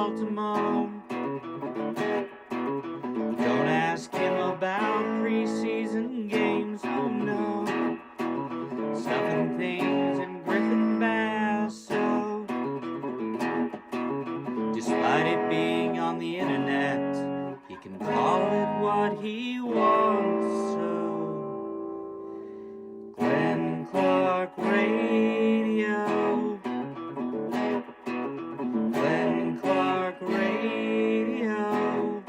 Baltimore. Don't ask him about preseason games, oh no. Stuffing things in Griffin Basso. Despite it being on the internet, he can call it what he wants, so Glenn Clark Radio. Glenn Clark Radio.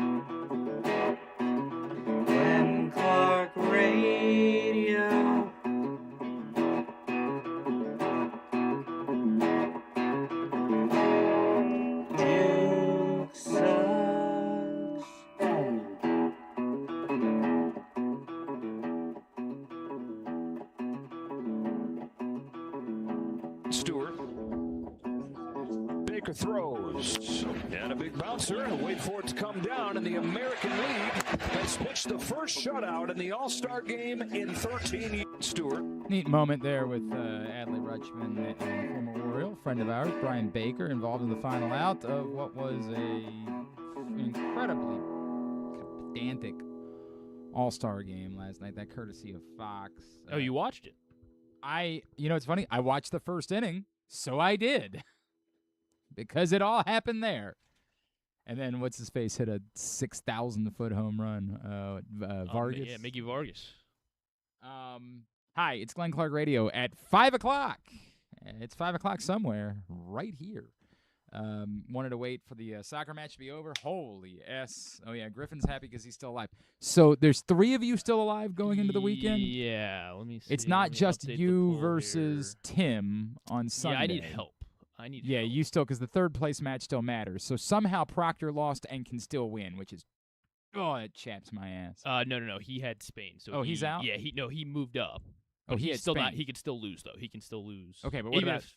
Glenn Clark Radio. Duke sucks. Stewart. Baker throws. And a big bouncer, and wait for it to come down. And the American League has pitched the first shutout in the All-Star game in 13 years. Stewart. Neat moment there with Adley Rutschman and former Oriole, friend of ours, Brian Baker, involved in the final out of what was a incredibly pedantic All-Star game last night. That courtesy of Fox. Oh, you watched it? It's funny. I watched the first inning, so I did. Because it all happened there. And then what's his face hit a 6,000-foot home run. Vargas. Yeah, Mickey Vargas. Hi, it's Glenn Clark Radio at 5 o'clock. It's 5 o'clock somewhere right here. Wanted to wait for the soccer match to be over. Holy S. Oh, yeah, Griffin's happy because he's still alive. So there's 3 of you still alive going into the weekend? Yeah, let me see. It's not just you versus Tim on Sunday. Yeah, I need help. Yeah, you still, because the third place match still matters. So somehow Proctor lost and can still win, which is, it chaps my ass. No. He had Spain. So he's out? Yeah, he moved up. Oh, he had still Spain. Not. He could still lose though. He can still lose. Okay, but what Even about? if,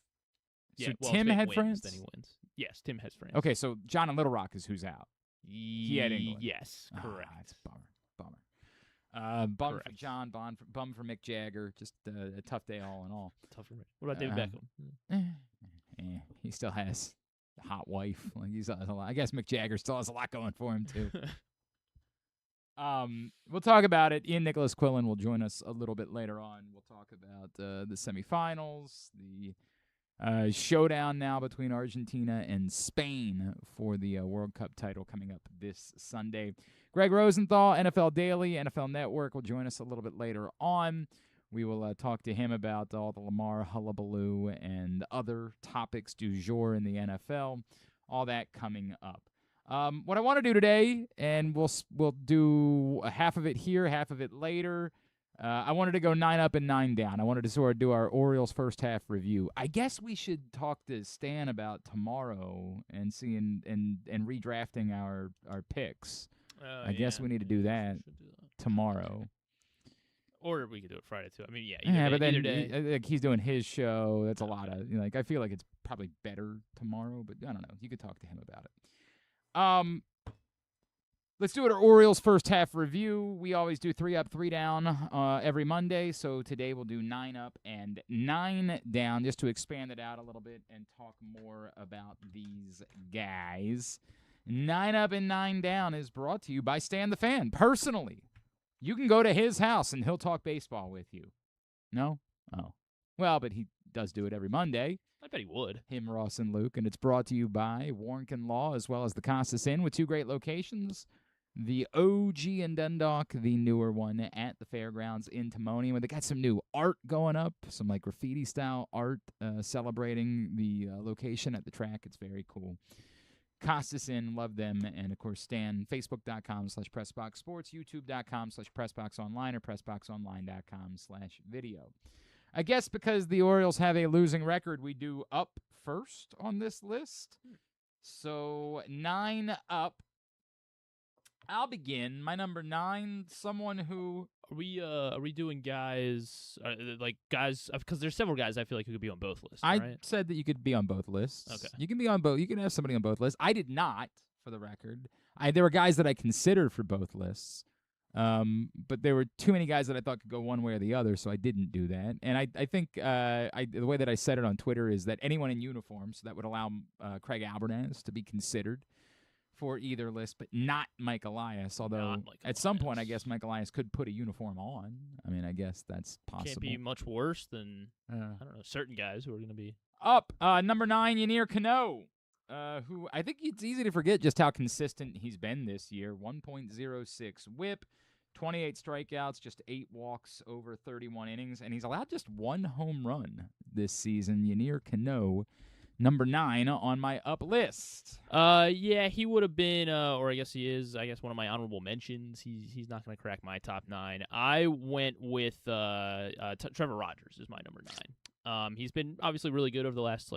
So well, Tim Spain had wins, France. Then he wins. Yes, Tim has France. Okay, so John and Little Rock is who's out. He had England. Yes, correct. That's a bummer. Bum Correct. for John, bum for Mick Jagger. Just a tough day all in all. Tough for me. What about David Beckham? He still has a hot wife. Like I guess Mick Jagger still has a lot going for him too. We'll talk about it. Ian Nicholas Quillen will join us a little bit later on. We'll talk about the semifinals, the showdown now between Argentina and Spain for the World Cup title coming up this Sunday. Gregg Rosenthal, NFL Daily, NFL Network, will join us a little bit later on. We will talk to him about all the Lamar hullabaloo and other topics du jour in the NFL. All that coming up. What I want to do today, and we'll do half of it here, half of it later. I wanted to go 9 up and 9 down. I wanted to sort of do our Orioles first half review. I guess we should talk to Stan about tomorrow and see and redrafting our picks. I guess we need to do that tomorrow. Or we could do it Friday too. I mean, But then day. he's doing his show. That's a lot of I feel like it's probably better tomorrow, but I don't know. You could talk to him about it. Let's do our Orioles first half review. We always do 3 up, 3 down every Monday. So today we'll do 9 up and 9 down just to expand it out a little bit and talk more about these guys. 9 up and 9 down is brought to you by Stan the Fan personally. You can go to his house and he'll talk baseball with you. No? Oh. Well, but he does do it every Monday. I bet he would. Him, Ross, and Luke. And it's brought to you by Warnken Law as well as the Costas Inn with 2 great locations. The OG in Dundalk, the newer one at the fairgrounds in Timonium. They got some new art going up, some like graffiti-style art celebrating the location at the track. It's very cool. Costas Inn, love them. And, of course, Stan, Facebook.com/PressBoxSports, YouTube.com/PressBoxOnline, or PressBoxOnline.com/video. I guess because the Orioles have a losing record, we do up first on this list. So 9 up. I'll begin. My number 9, someone who... Are we doing guys, because there's several guys I feel like who could be on both lists, I right? said that you could be on both lists. Okay. You can be on both. You can have somebody on both lists. I did not, for the record. There were guys that I considered for both lists. But there were too many guys that I thought could go one way or the other, so I didn't do that. And I think the way that I said it on Twitter is that anyone in uniform, so that would allow Craig Albertaz to be considered for either list, but not Mike Elias. Although at some point, I guess Mike Elias could put a uniform on. I mean, I guess that's possible. Can't be much worse than I don't know, certain guys who are going to be up. Number 9, Yanier Cano, who I think it's easy to forget just how consistent he's been this year. 1.06 WHIP, 28 strikeouts, just 8 walks over 31 innings, and he's allowed just 1 home run this season. Yanier Cano, number 9 on my up list. Yeah, he would have been, or I guess he is, one of my honorable mentions. He's not going to crack my top 9. I went with Trevor Rogers is my number 9. He's been obviously really good over the last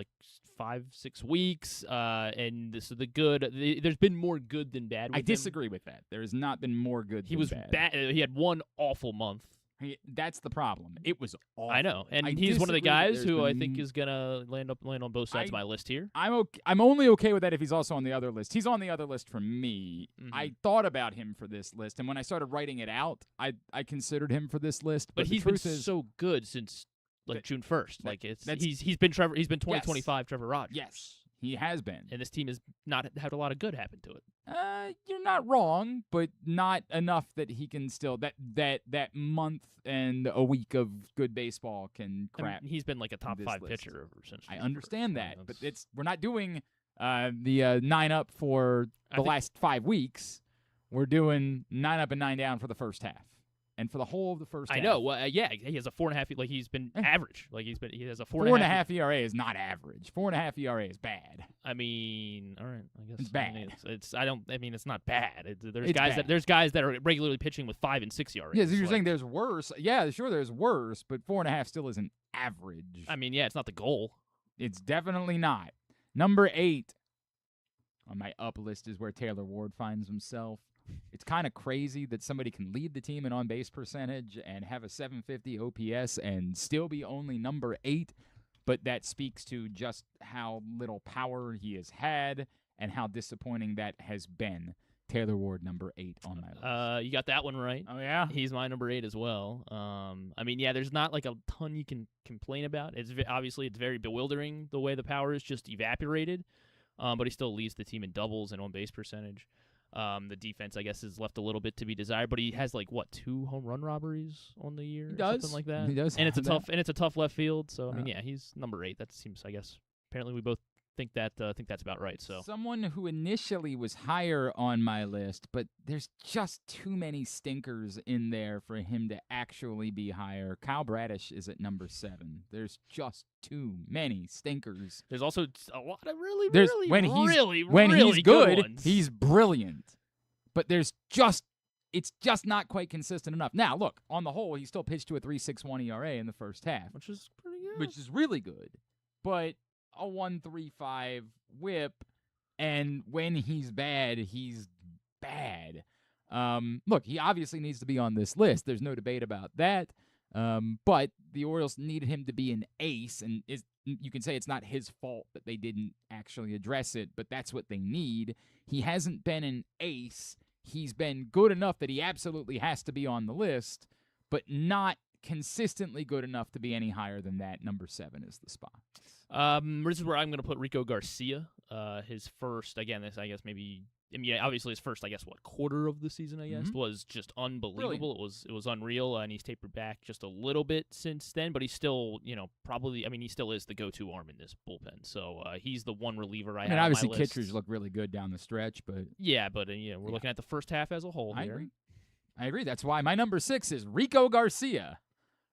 5-6 weeks, and there's been more good than bad with I him. disagree with that. There has not been more good than bad. He had one awful month. That's the problem. It was awful. I know, and he's one of the guys who I think is gonna land on both sides of my list here. I'm only okay with that if he's also on the other list. He's on the other list for me. Mm-hmm. I thought about him for this list, and when I started writing it out, I considered him for this list. But he's been so good since June 1st. He's been 2025 Trevor Rogers. Yes. He has been. And this team has not had a lot of good happen to it. You're not wrong, but not enough that he can still that month and a week of good baseball can crap. He's been like a top 5 pitcher ever since. I understand that, but we're not doing the 9 up for the last 5 weeks. We're doing 9 up and 9 down for the first half. And for the whole of the first half. I know. Well, yeah, he has a 4.5. He's been average. He has a 4.5 ERA is not average. 4.5 ERA is bad. I mean, all right. I guess it's bad. It's not bad. There's guys that are regularly pitching with 5 and 6 ERAs. Yeah, so you're saying there's worse. Yeah, sure, there's worse, but 4.5 still isn't average. I mean, yeah, it's not the goal. It's definitely not. Number 8 on my up list is where Taylor Ward finds himself. It's kind of crazy that somebody can lead the team in on-base percentage and have a 750 OPS and still be only number 8, but that speaks to just how little power he has had and how disappointing that has been. Taylor Ward, number 8 on my list. You got that one right. Oh, yeah? He's my number 8 as well. I mean, yeah, there's not a ton you can complain about. Obviously, it's very bewildering the way the power is just evaporated, but he still leads the team in doubles and on-base percentage. The defense, I guess, is left a little bit to be desired, but he has 2 home run robberies on the year, he does. something like that. He does, and it's a tough left field. So I mean, yeah, he's number 8. That seems, I guess, apparently we both think that's about right. So someone who initially was higher on my list, but there's just too many stinkers in there for him to actually be higher. Kyle Bradish is at number 7. There's just too many stinkers. There's also a lot of really when he's good ones. He's brilliant. But it's just not quite consistent enough. Now, look, on the whole, he still pitched to a 3.61 ERA in the first half, which is pretty good. Which is really good. But a 1.35 WHIP, and when he's bad, he's bad. Look, he obviously needs to be on this list. There's no debate about that. But the Orioles needed him to be an ace, and you can say it's not his fault that they didn't actually address it, but that's what they need. He hasn't been an ace. He's been good enough that he absolutely has to be on the list, but not consistently good enough to be any higher than that. Number 7 is the spot. This is where I'm going to put Rico Garcia. His first, again, this I guess maybe. I mean, obviously his first, quarter of the season, was just unbelievable. Brilliant. It was unreal, and he's tapered back just a little bit since then, but he's still, he still is the go-to arm in this bullpen. So he's the one reliever I have on my list. Obviously Kitchers look really good down the stretch, but we're looking at the first half as a whole here. I agree. That's why my number 6 is Rico Garcia.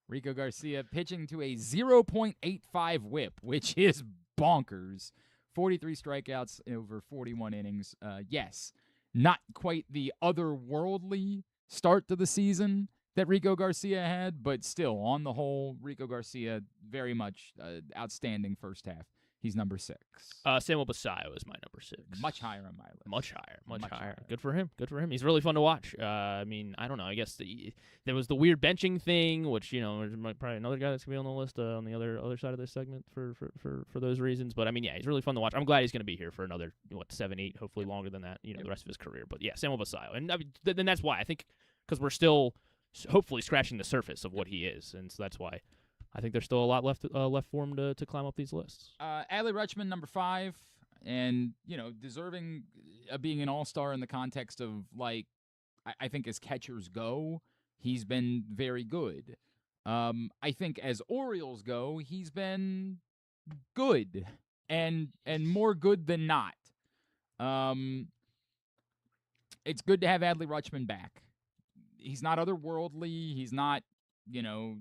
Rico Garcia pitching to a 0.85 WHIP, which is bonkers. 43 strikeouts over 41 innings. Yes, not quite the otherworldly start to the season that Rico Garcia had, but still, on the whole, Rico Garcia very much outstanding first half. He's number 6. Samuel Basayo is my number 6. Much higher on my list. Much higher. Good for him. He's really fun to watch. I mean, I don't know. I guess there was the weird benching thing, which there's probably another guy that's gonna be on the list on the other side of this segment for those reasons. But I mean, yeah, he's really fun to watch. I'm glad he's gonna be here for another 7, 8, hopefully longer than that. The rest of his career. But yeah, Samuel Basayo, and I mean, then that's why I think because we're still hopefully scratching the surface of what he is, and so that's why I think there's still a lot left for him to climb up these lists. Adley Rutschman, number 5, and deserving of being an all-star in the context of like I think as catchers go, he's been very good. I think as Orioles go, he's been good and more good than not. It's good to have Adley Rutschman back. He's not otherworldly. He's not, a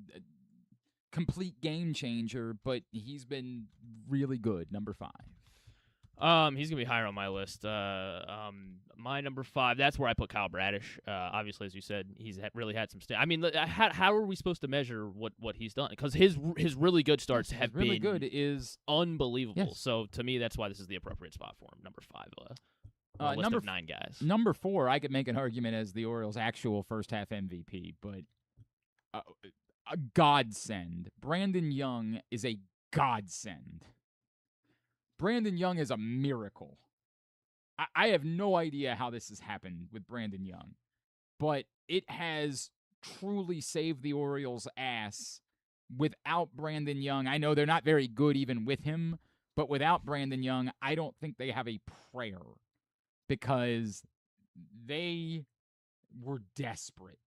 complete game changer, but he's been really good. Number 5. He's gonna be higher on my list. My number 5. That's where I put Kyle Bradish. Obviously, as you said, he's really had some. I mean, how are we supposed to measure what he's done? Because his really good starts have been really good. Is unbelievable. Yes. So to me, that's why this is the appropriate spot for him. Number 5. A list of 9 guys. Number 4, I could make an argument as the Orioles' actual first half MVP, but a godsend. Brandon Young is a godsend. Brandon Young is a miracle. I have no idea how this has happened with Brandon Young, but it has truly saved the Orioles' ass. Without Brandon Young, I know they're not very good even with him, but without Brandon Young, I don't think they have a prayer because they were desperate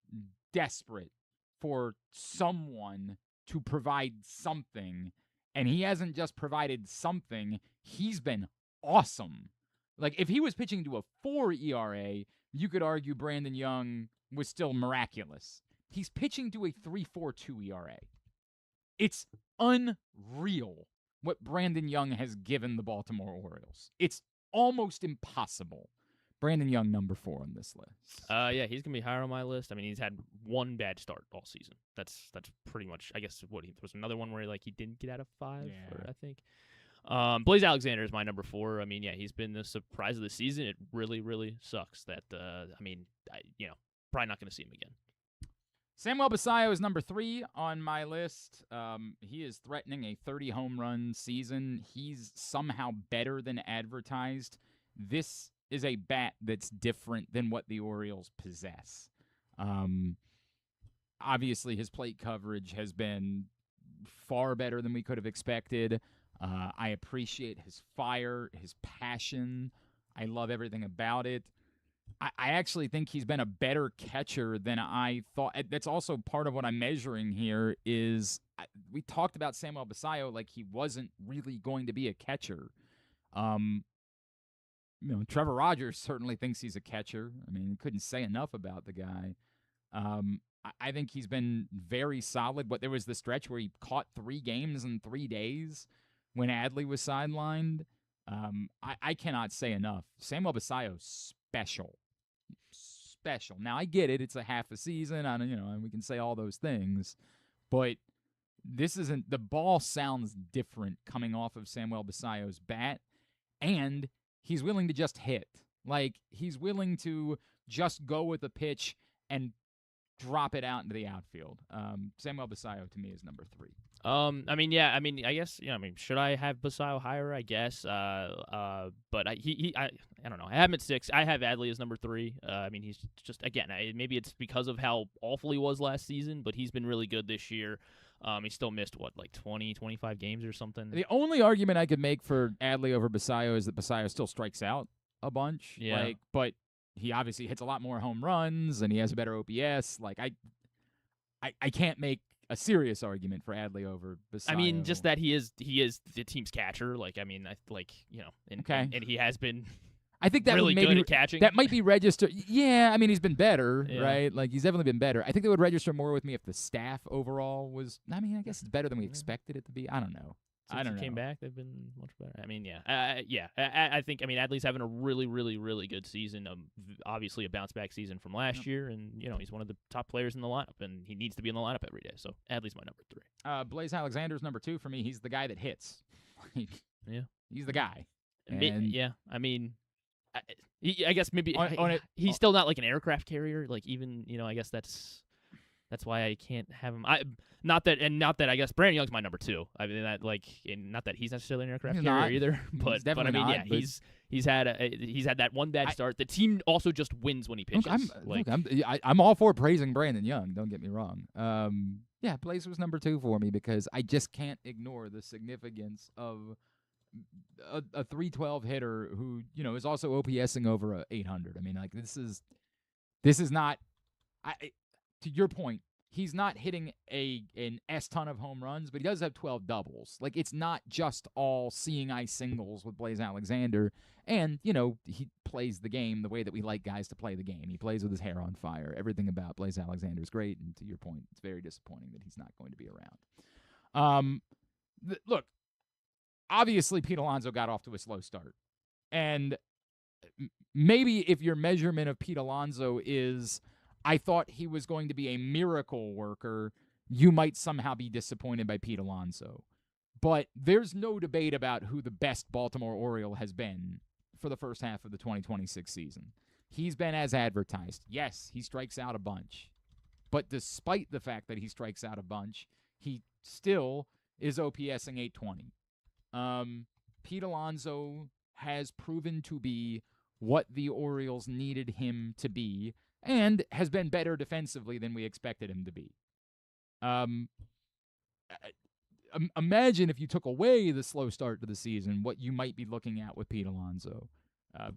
for someone to provide something. And he hasn't just provided something, he's been awesome. Like, if he was pitching to a 4 ERA, you could argue Brandon Young was still miraculous. He's pitching to a 3.42 ERA. It's unreal what Brandon Young has given the Baltimore Orioles. It's almost impossible. Brandon Young, number 4 on this list. Yeah, he's gonna be higher on my list. I mean, he's had one bad start all season. That's pretty much. I guess there was another one where he didn't get out of 5. I think. Blaze Alexander is my number 4. I mean, yeah, he's been the surprise of the season. It really, really sucks that. Probably not gonna see him again. Samuel Basallo is number 3 on my list. He is threatening a 30 home run season. He's somehow better than advertised. This is a bat that's different than what the Orioles possess. Obviously, his plate coverage has been far better than we could have expected. I appreciate his fire, his passion. I love everything about it. I actually think he's been a better catcher than I thought. That's also part of what I'm measuring here is we talked about Samuel Basallo like he wasn't really going to be a catcher. Trevor Rogers certainly thinks he's a catcher. I mean, couldn't say enough about the guy. I think he's been very solid. But there was the stretch where he caught 3 games in 3 days when Adley was sidelined. I cannot say enough. Samuel Basallo, special. Now, I get it. It's a half a season. And we can say all those things. But this isn't – the ball sounds different coming off of Samuel Basallo's bat. And he's willing to just hit. Like, he's willing to just go with a pitch and drop it out into the outfield. Samuel Basallo, to me, is number 3. I guess, should I have Basallo higher? I guess. But I don't know. I have him at 6. I have Adley as number 3. He's just, again, maybe it's because of how awful he was last season, but he's been really good this year. He still missed, 20, 25 games or something? The only argument I could make for Adley over Basallo is that Basallo still strikes out a bunch. Yeah. But he obviously hits a lot more home runs, and he has a better OPS. I can't make a serious argument for Adley over Basallo. Just that he is the team's catcher. And he has been. I think that really maybe, good at catching. That might be registered. Yeah, he's been better, Yeah. right? Like, he's definitely been better. I think that would register more with me if the staff overall was. I guess it's better than we expected it to be. I don't know. Since he came back, they've been much better. I think. Adley's having a really, really, really good season. Obviously a bounce back season from last year, and he's one of the top players in the lineup, and he needs to be in the lineup every day. So Adley's my number 3. Blaze Alexander's number 2 for me. He's the guy that hits. He's the guy. I guess maybe he's still not like an aircraft carrier. Like, even I guess that's. That's why I can't have him. Not that I guess Brandon Young's my number 2. I mean not that he's necessarily an aircraft carrier either, but I mean not, he's had that one bad start. The team also just wins when he pitches. I'm all for praising Brandon Young. Don't get me wrong. Blaze was number 2 for me because I just can't ignore the significance of a 312 hitter who is also OPSing over 800. I mean, this is not. To your point, he's not hitting an S ton of home runs, but he does have 12 doubles. It's not just all seeing eye singles with Blaze Alexander. And, he plays the game the way that we like guys to play the game. He plays with his hair on fire. Everything about Blaze Alexander is great. And to your point, it's very disappointing that he's not going to be around. Look, obviously Pete Alonso got off to a slow start. And maybe if your measurement of Pete Alonso is, I thought he was going to be a miracle worker, you might somehow be disappointed by Pete Alonso. But there's no debate about who the best Baltimore Oriole has been for the first half of the 2026 season. He's been as advertised. Yes, he strikes out a bunch. But despite the fact that he strikes out a bunch, he still is OPSing 820. Pete Alonso has proven to be what the Orioles needed him to be, and has been better defensively than we expected him to be. Imagine if you took away the slow start to the season, what you might be looking at with Pete Alonso.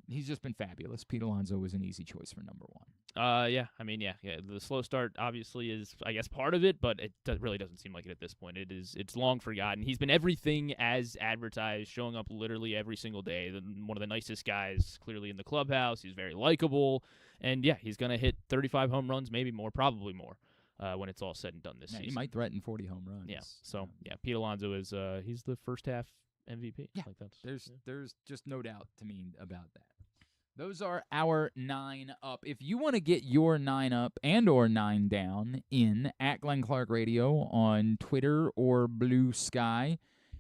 He's just been fabulous. Pete Alonso was an easy choice for number 1. The slow start obviously is, I guess, part of it, but it really doesn't seem like it at this point. It's long forgotten. He's been everything as advertised, showing up literally every single day. One of the nicest guys, clearly in the clubhouse. He's very likable, and he's gonna hit 35 home runs, maybe more, probably more, when it's all said and done this season. He might threaten 40 home runs. Yeah. So Pete Alonso is he's the first half MVP. Yeah, there's just no doubt to me about that. Those are our 9 up. If you want to get your 9 up and or 9 down in at Glenn Clark Radio on Twitter or Blue Sky,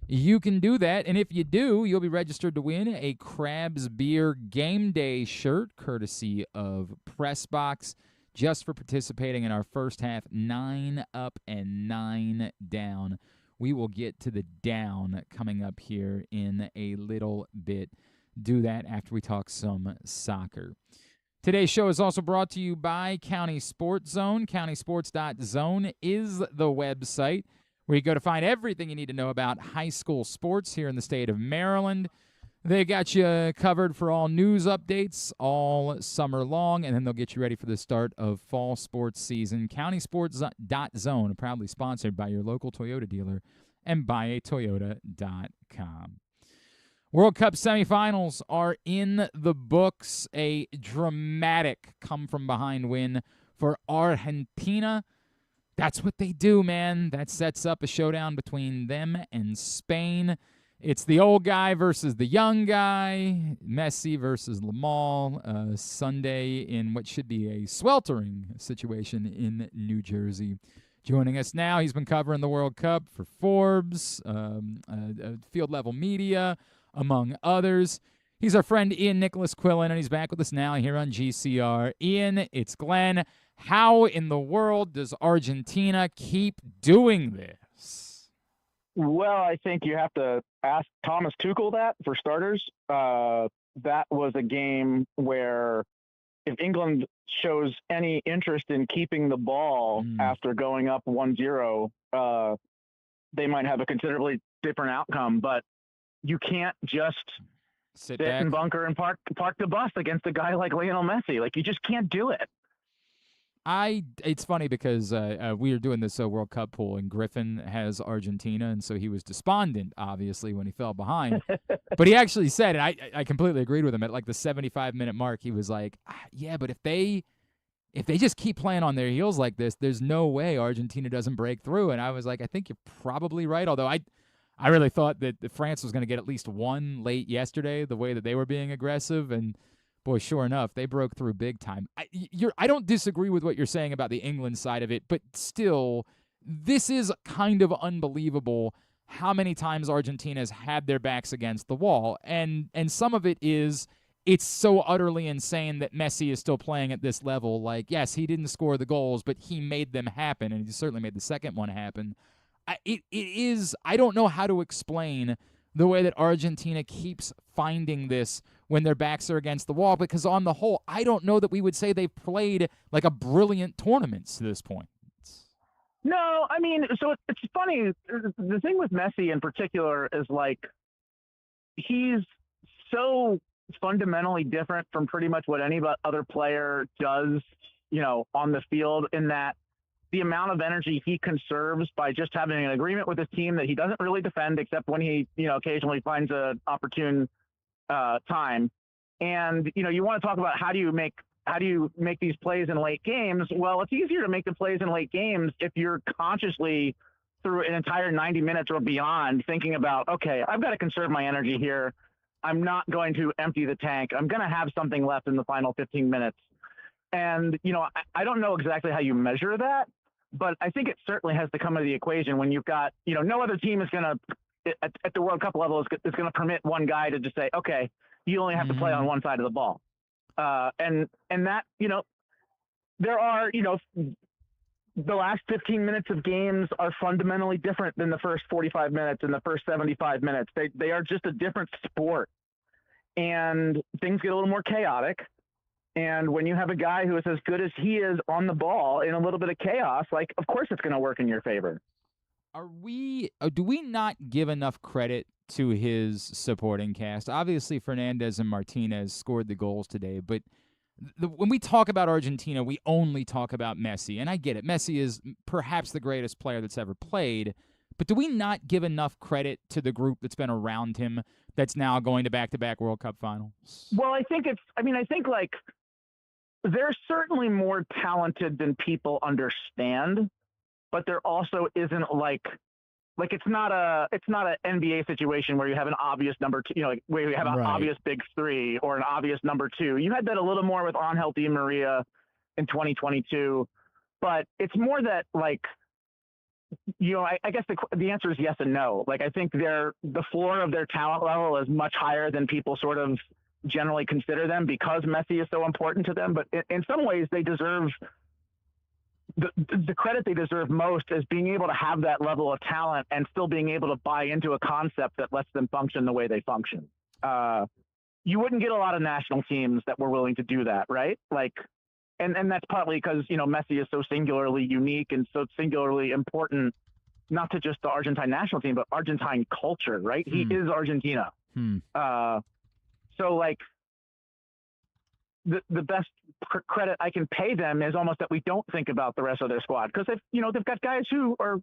you can do that. And if you do, you'll be registered to win a Crabs Beer Game Day shirt, courtesy of Pressbox, just for participating in our first half 9 up and 9 down. We will get to the down coming up here in a little bit. Do that after we talk some soccer. Today's show is also brought to you by County Sports Zone. CountySports.zone is the website where you go to find everything you need to know about high school sports here in the state of Maryland. They got you covered for all news updates all summer long, and then they'll get you ready for the start of fall sports season. CountySports.zone, proudly sponsored by your local Toyota dealer and buyatoyota.com. World Cup semifinals are in the books. A dramatic come-from-behind win for Argentina. That's what they do, man. That sets up a showdown between them and Spain. It's the old guy versus the young guy, Messi versus Lamar, Sunday in what should be a sweltering situation in New Jersey. Joining us now, he's been covering the World Cup for Forbes, Field Level Media, among others. He's our friend Ian Nicholas Quillen, and he's back with us now here on GCR. Ian, it's Glenn. How in the world does Argentina keep doing this? Well, I think you have to ask Thomas Tuchel that, for starters. That was a game where if England shows any interest in keeping the ball after going up 1-0, they might have a considerably different outcome. But you can't just sit and bunker and park the bus against a guy like Lionel Messi. You just can't do it. It's funny because we were doing this World Cup pool, and Griffin has Argentina, and so he was despondent, obviously, when he fell behind. But he actually said, and I completely agreed with him, at the 75-minute mark, he was like, yeah, but if they just keep playing on their heels like this, there's no way Argentina doesn't break through. And I was like, I think you're probably right, although I really thought that France was going to get at least one late yesterday, the way that they were being aggressive, and boy, sure enough, they broke through big time. I don't disagree with what you're saying about the England side of it, but still, this is kind of unbelievable how many times Argentina's had their backs against the wall. And some of it is it's so utterly insane that Messi is still playing at this level. Like, yes, he didn't score the goals, but he made them happen, and he certainly made the second one happen. It is, I don't know how to explain the way that Argentina keeps finding this when their backs are against the wall, because on the whole, I don't know that we would say they've played like a brilliant tournament to this point. No, I mean, so it's funny. The thing with Messi in particular is like he's so fundamentally different from pretty much what any other player does, on the field, in that the amount of energy he conserves by just having an agreement with his team that he doesn't really defend except when he, occasionally finds an opportune time. And, you want to talk about how do you make these plays in late games? Well, it's easier to make the plays in late games if you're consciously through an entire 90 minutes or beyond thinking about, okay, I've got to conserve my energy here. I'm not going to empty the tank. I'm going to have something left in the final 15 minutes. And, I don't know exactly how you measure that, but I think it certainly has to come into the equation when you've got, no other team is going to, at the World Cup level, is going to permit one guy to just say, okay, you only have to play on one side of the ball. And that, there are, the last 15 minutes of games are fundamentally different than the first 45 minutes and the first 75 minutes. They are just a different sport, and things get a little more chaotic. And when you have a guy who is as good as he is on the ball in a little bit of chaos, like, of course it's going to work in your favor. Do we not give enough credit to his supporting cast? Obviously, Fernandez and Martinez scored the goals today, but when we talk about Argentina, we only talk about Messi. And I get it. Messi is perhaps the greatest player that's ever played. But do we not give enough credit to the group that's been around him that's now going to back-to-back World Cup finals? Well, I think like they're certainly more talented than people understand, but there also isn't like it's not an NBA situation where you have an obvious number two, where you have an obvious big three or an obvious number two. You had that a little more with Angel Di Maria in 2022, but it's more that like, I guess the answer is yes and no. Like, I think the floor of their talent level is much higher than people sort of generally consider them because Messi is so important to them. But in some ways they deserve the credit they deserve most is being able to have that level of talent and still being able to buy into a concept that lets them function the way they function. You wouldn't get a lot of national teams that were willing to do that, right? Like, and that's partly because, Messi is so singularly unique and so singularly important, not to just the Argentine national team, but Argentine culture, right? He is Argentina. So like, the best credit I can pay them is almost that we don't think about the rest of their squad because they've got guys who are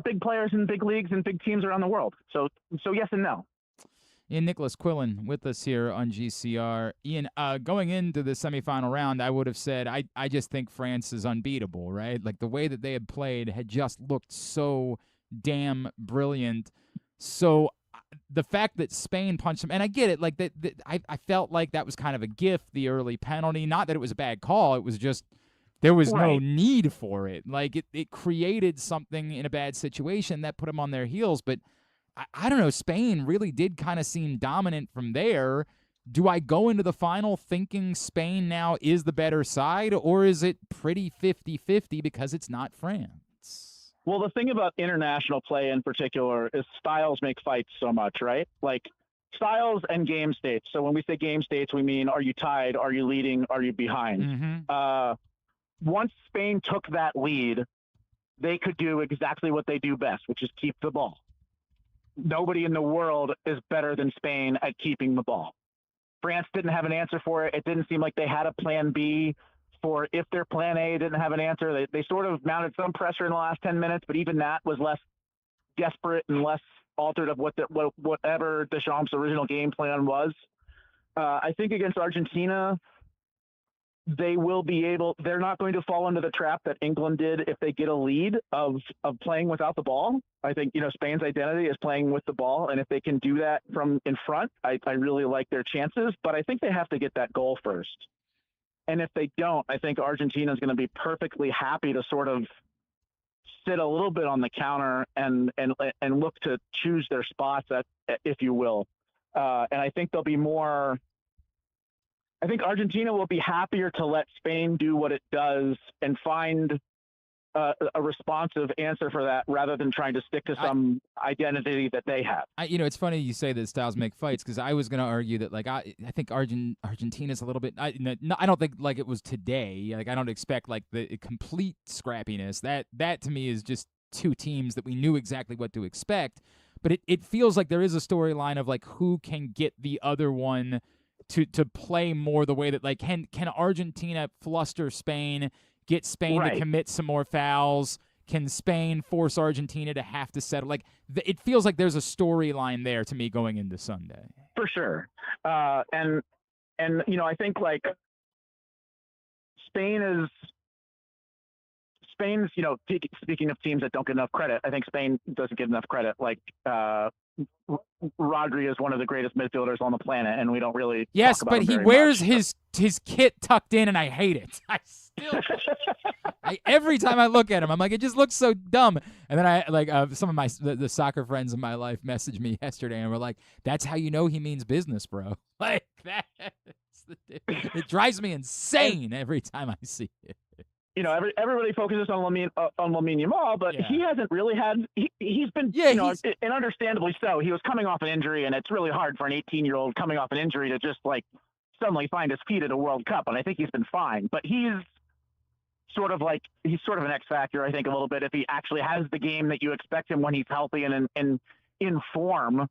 big players in big leagues and big teams around the world. So yes and no. Ian Nicholas Quillen with us here on GCR. Ian, going into the semifinal round, I would have said I just think France is unbeatable, right? Like the way that they had played had just looked so damn brilliant. So the fact that Spain punched them, and I get it, like I felt like that was kind of a gift, the early penalty. Not that it was a bad call, it was just there was no need for it. Like it created something in a bad situation that put them on their heels. But I don't know, Spain really did kind of seem dominant from there. Do I go into the final thinking Spain now is the better side, or is it pretty 50-50 because it's not France? Well, the thing about international play in particular is styles make fights so much, right? Like styles and game states. So when we say game states, we mean, are you tied? Are you leading? Are you behind? Once Spain took that lead, they could do exactly what they do best, which is keep the ball. Nobody in the world is better than Spain at keeping the ball. France didn't have an answer for it. It didn't seem like they had a plan B. For if their plan A didn't have an answer, they sort of mounted some pressure in the last 10 minutes, but even that was less desperate and less altered of whatever Deschamps' original game plan was. I think against Argentina, they're not going to fall into the trap that England did if they get a lead of playing without the ball. I think, Spain's identity is playing with the ball. And if they can do that from in front, I really like their chances, but I think they have to get that goal first. And if they don't, I think Argentina is going to be perfectly happy to sort of sit a little bit on the counter and look to choose their spots, if you will. And I think they'll be more I think Argentina will be happier to let Spain do what it does and find a responsive answer for that rather than trying to stick to some identity that they have. It's funny you say that styles make fights, because I was going to argue that, like, I think Argentina's a little bit. I don't think like it was today. Like, I don't expect like the complete scrappiness. That to me is just two teams that we knew exactly what to expect. But it feels like there is a storyline of like who can get the other one to play more the way that, like, can Argentina fluster Spain, get Spain to commit some more fouls? Can Spain force Argentina to have to settle? Like, it feels like there's a storyline there to me going into Sunday. For sure. And I think like Spain's, speaking of teams that don't get enough credit, I think Spain doesn't get enough credit. Like, Rodri is one of the greatest midfielders on the planet, and we don't really yes, talk about but him he very wears much. his kit tucked in, and I hate it. I still, every time I look at him, I'm like, it just looks so dumb. And then I like some of my the soccer friends in my life messaged me yesterday, and were like, "That's how you know he means business, bro." Like that, it drives me insane every time I see it. Everybody focuses on Lamine Yamal, but he hasn't really had. He's been, and understandably so. He was coming off an injury, and it's really hard for an 18-year-old coming off an injury to just like suddenly find his feet at a World Cup. And I think he's been fine, but he's sort of an X factor. I think a little bit if he actually has the game that you expect him when he's healthy and in form.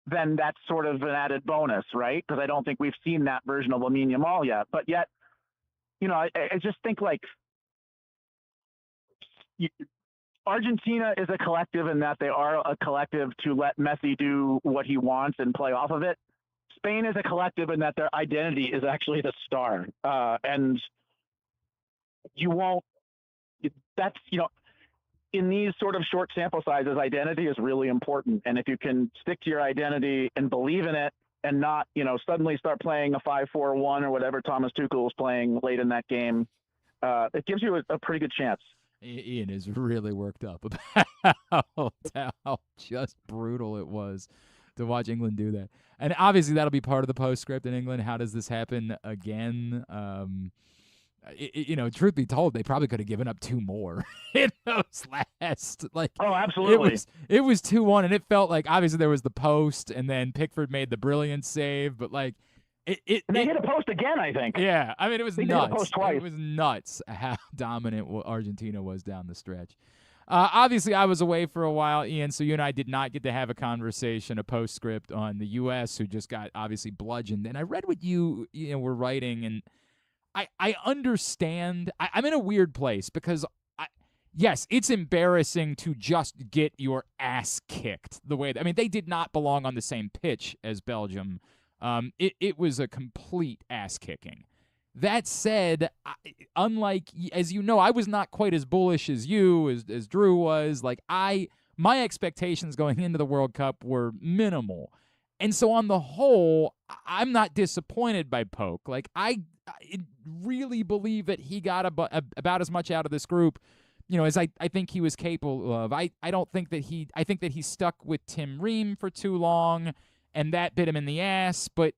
Then that's sort of an added bonus, right? Because I don't think we've seen that version of Lamine Yamal yet. But yet, I just think like. Argentina is a collective in that they are a collective to let Messi do what he wants and play off of it. Spain is a collective in that their identity is actually the star. And you won't, that's, in these sort of short sample sizes, identity is really important. And if you can stick to your identity and believe in it and not, suddenly start playing a 5-4-1 or whatever Thomas Tuchel was playing late in that game, it gives you a pretty good chance. Ian is really worked up about how just brutal it was to watch England do that. And obviously that'll be part of the postscript in England. How does this happen again? Truth be told, they probably could have given up two more in those last. Like, oh, absolutely. It was 2-1, and it felt like obviously there was the post, and then Pickford made the brilliant save, but like. They hit a post again, I think. Yeah, I mean, it was nuts. Hit a post twice. It was nuts how dominant Argentina was down the stretch. Obviously, I was away for a while, Ian, so you and I did not get to have a conversation, a postscript on the U.S., who just got obviously bludgeoned. And I read what you were writing, and I understand. I'm in a weird place because, yes, it's embarrassing to just get your ass kicked the way. I mean, they did not belong on the same pitch as Belgium. It was a complete ass kicking. That said, unlike, as you know, I was not quite as bullish as you, as Drew was. Like, my expectations going into the World Cup were minimal. And so on the whole, I'm not disappointed by Poke. Like, I really believe that he got about as much out of this group, as I think he was capable of. I think that he stuck with Tim Ream for too long, and that bit him in the ass, but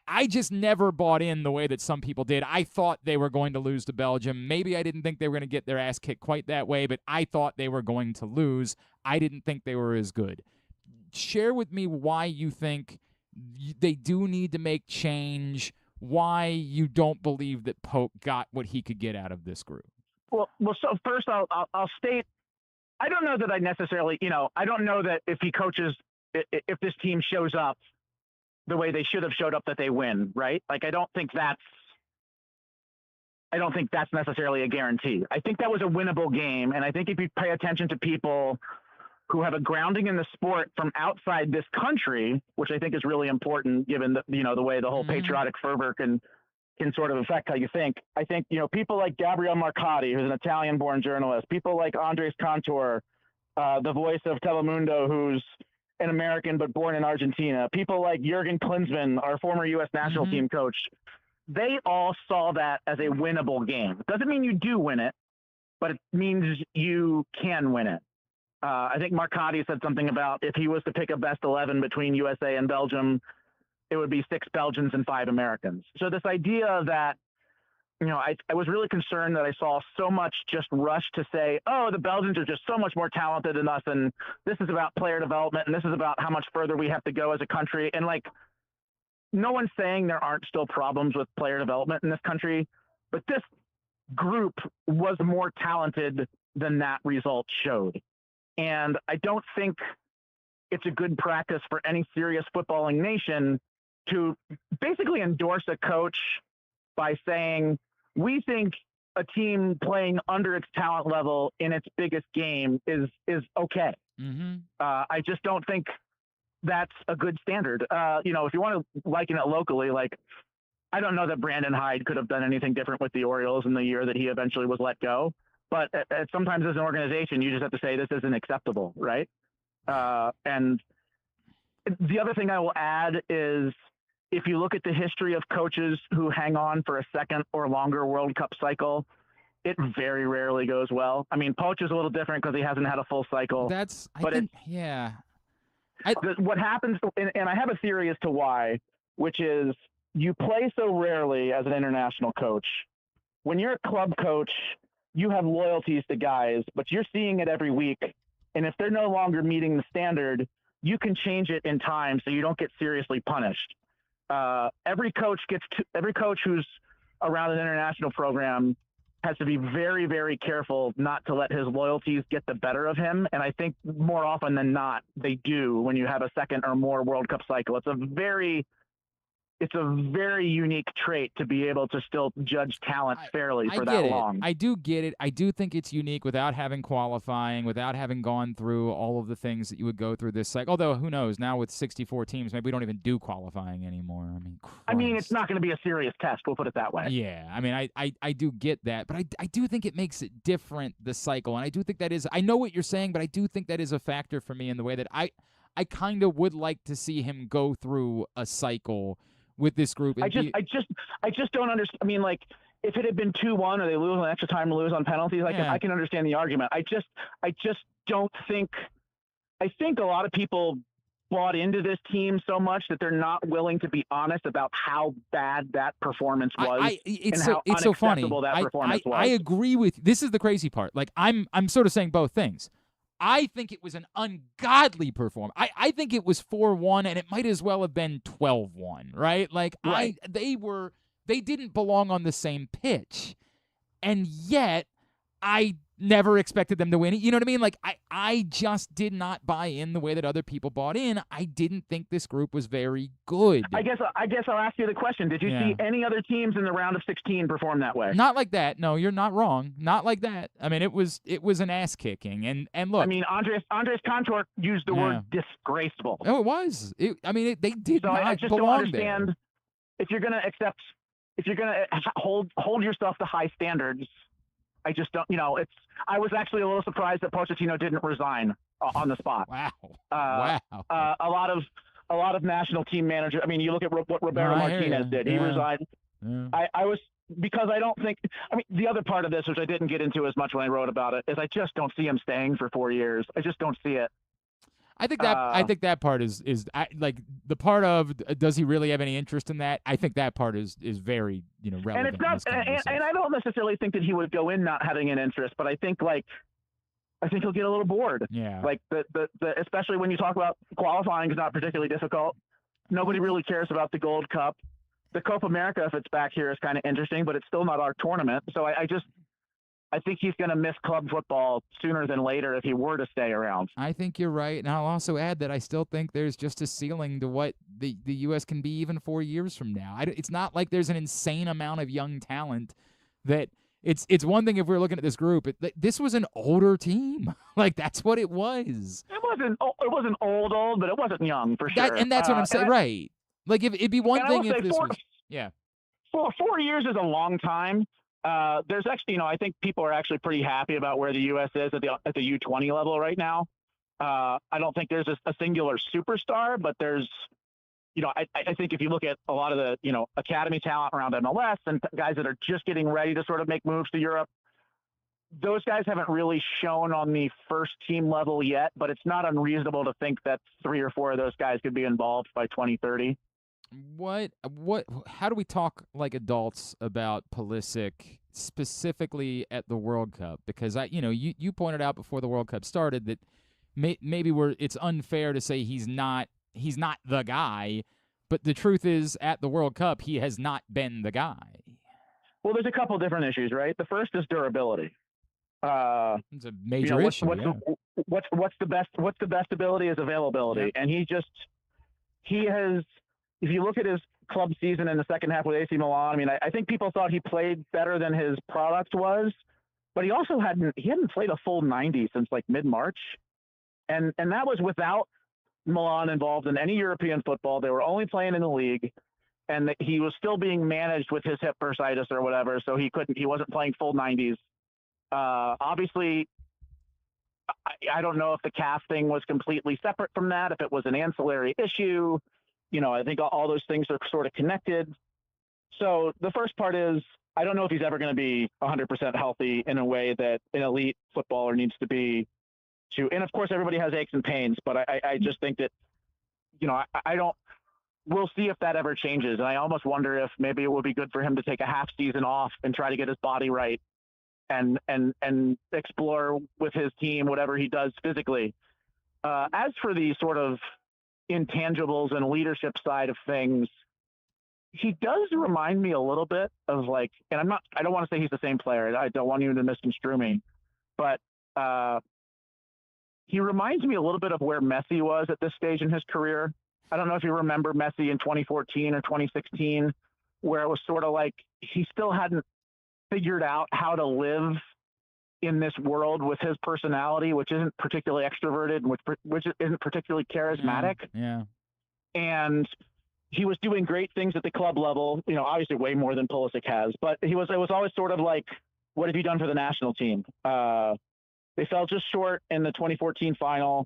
I just never bought in the way that some people did. I thought they were going to lose to Belgium. Maybe I didn't think they were going to get their ass kicked quite that way, but I thought they were going to lose. I didn't think they were as good. Share with me why you think they do need to make change, why you don't believe that Pope got what he could get out of this group. Well. So first, I'll state, I don't know that I necessarily, I don't know that if he coaches, if this team shows up the way they should have showed up, that they win, right? Like, I don't think that's necessarily a guarantee. I think that was a winnable game. And I think if you pay attention to people who have a grounding in the sport from outside this country, which I think is really important given the way the whole patriotic fervor can sort of affect how you think. I think, people like Gabriele Marcotti, who's an Italian-born journalist, people like Andres Cantor, the voice of Telemundo, who's an American but born in Argentina, people like Jurgen Klinsmann, our former U.S. national team coach, they all saw that as a winnable game. Doesn't mean you do win it, but it means you can win it. I think Marcotti said something about if he was to pick a best 11 between USA and Belgium, it would be 6 Belgians and 5 Americans. So this idea that, I was really concerned that I saw so much just rush to say, oh, the Belgians are just so much more talented than us, and this is about player development, and this is about how much further we have to go as a country. And no one's saying there aren't still problems with player development in this country, but this group was more talented than that result showed. And I don't think it's a good practice for any serious footballing nation to basically endorse a coach by saying, we think a team playing under its talent level in its biggest game is okay. Mm-hmm. I just don't think that's a good standard. If you want to liken it locally, I don't know that Brandon Hyde could have done anything different with the Orioles in the year that he eventually was let go. But sometimes as an organization, you just have to say this isn't acceptable, right? And the other thing I will add is, if you look at the history of coaches who hang on for a second or longer World Cup cycle, it very rarely goes well. I mean, Poch is a little different because he hasn't had a full cycle. What happens, and I have a theory as to why, which is you play so rarely as an international coach. When you're a club coach, you have loyalties to guys, but you're seeing it every week. And if they're no longer meeting the standard, you can change it in time so you don't get seriously punished. Every coach who's around an international program has to be very, very careful not to let his loyalties get the better of him. And I think more often than not, they do when you have a second or more World Cup cycle. It's a very unique trait to be able to still judge talent fairly for that long. I do get it. I do think it's unique without having qualifying, without having gone through all of the things that you would go through this cycle. Although, who knows, now with 64 teams, maybe we don't even do qualifying anymore. I mean, it's not going to be a serious test. We'll put it that way. Yeah. I mean, I do get that, but I do think it makes it different, the cycle. And I do think that is, I know what you're saying, but I do think that is a factor for me in the way that I kind of would like to see him go through a cycle with this group. I just don't understand. I mean, if it had been 2-1 or they lose on extra time or lose on penalties, I can understand the argument. I just don't think. I think a lot of people bought into this team so much that they're not willing to be honest about how bad that performance was. It's so funny. That performance was. I agree with. This is the crazy part. I'm sort of saying both things. I think it was an ungodly performance. I think it was 4-1, and it might as well have been 12-1, right? Right. They didn't belong on the same pitch, and yet I never expected them to win. You know what I mean? I just did not buy in the way that other people bought in. I didn't think this group was very good. I guess I'll ask you the question. Did you see any other teams in the round of 16 perform that way? Not like that. No, you're not wrong. Not like that. I mean, it was an ass kicking. And look, I mean, Andres Cantor used the word disgraceful. Oh, it was. They did not I just belong don't understand there. If you're going to hold yourself to high standards. I just don't, I was actually a little surprised that Pochettino didn't resign on the spot. Wow. A lot of national team managers. I mean, you look at what Roberto Martinez did. He resigned. Yeah. I was, because I don't think, the other part of this, which I didn't get into as much when I wrote about it, is I just don't see him staying for 4 years. I just don't see it. I think that part is the part of, does he really have any interest in that? I think that part is very relevant. And it's not, and I don't necessarily think that he would go in not having an interest, but I think he'll get a little bored. Yeah. The especially when you talk about qualifying is not particularly difficult. Nobody really cares about the Gold Cup. The Copa America, if it's back here, is kind of interesting, but it's still not our tournament. So I think he's going to miss club football sooner than later if he were to stay around. I think you're right. And I'll also add that I still think there's just a ceiling to what the U.S. can be even 4 years from now. It's not like there's an insane amount of young talent that it's one thing if we're looking at this group. This was an older team. That's what it was. It wasn't old, but it wasn't young for sure. And that's what I'm saying. Right. It'd be one thing if this was. Yeah. 4 years is a long time. There's actually, I think people are actually pretty happy about where the U.S. is at the U20 level right now. I don't think there's a singular superstar, but there's, I think if you look at a lot of the, academy talent around MLS and guys that are just getting ready to sort of make moves to Europe, those guys haven't really shown on the first team level yet, but it's not unreasonable to think that 3 or 4 of those guys could be involved by 2030. How do we talk like adults about Pulisic specifically at the World Cup? Because you pointed out before the World Cup started that maybe it's unfair to say he's not the guy, but the truth is at the World Cup he has not been the guy. Well, there's a couple different issues, right? The first is durability. It's a major issue. What's the best ability is availability, and he has. If you look at his club season in the second half with AC Milan, I mean, I think people thought he played better than his product was, but he also hadn't played a full 90 since like mid-March, and that was without Milan involved in any European football. They were only playing in the league, and he was still being managed with his hip bursitis or whatever, so he wasn't playing full 90s. Obviously, I don't know if the calf thing was completely separate from that, if it was an ancillary issue. I think all those things are sort of connected. So the first part is, I don't know if he's ever going to be 100% healthy in a way that an elite footballer needs to be and of course everybody has aches and pains, but I just think that, we'll see if that ever changes. And I almost wonder if maybe it would be good for him to take a half season off and try to get his body right and explore with his team, whatever he does physically. As for the sort of intangibles and leadership side of things, he does remind me a little bit of and I don't want to say he's the same player. I don't want you to misconstrue me, but he reminds me a little bit of where Messi was at this stage in his career. I don't know if you remember Messi in 2014 or 2016, where it was sort of like he still hadn't figured out how to live in this world with his personality, which isn't particularly extroverted, which isn't particularly charismatic. Yeah. And he was doing great things at the club level, obviously way more than Pulisic has, but it was always sort of like, what have you done for the national team? They fell just short in the 2014 final.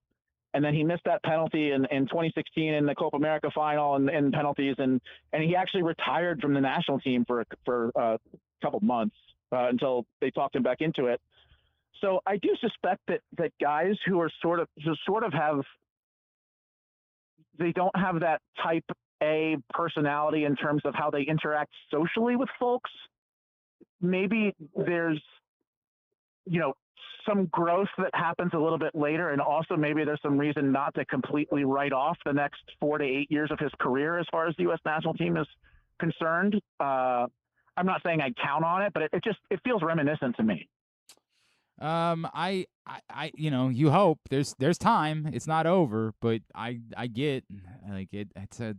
And then he missed that penalty in 2016 in the Copa America final and penalties. And he actually retired from the national team for a couple months until they talked him back into it. So I do suspect that guys who sort of have, they don't have that type A personality in terms of how they interact socially with folks. Maybe there's, some growth that happens a little bit later. And also maybe there's some reason not to completely write off the next 4 to 8 years of his career as far as the U.S. national team is concerned. I'm not saying I count on it, but it feels reminiscent to me. You hope there's time. It's not over, but I get it.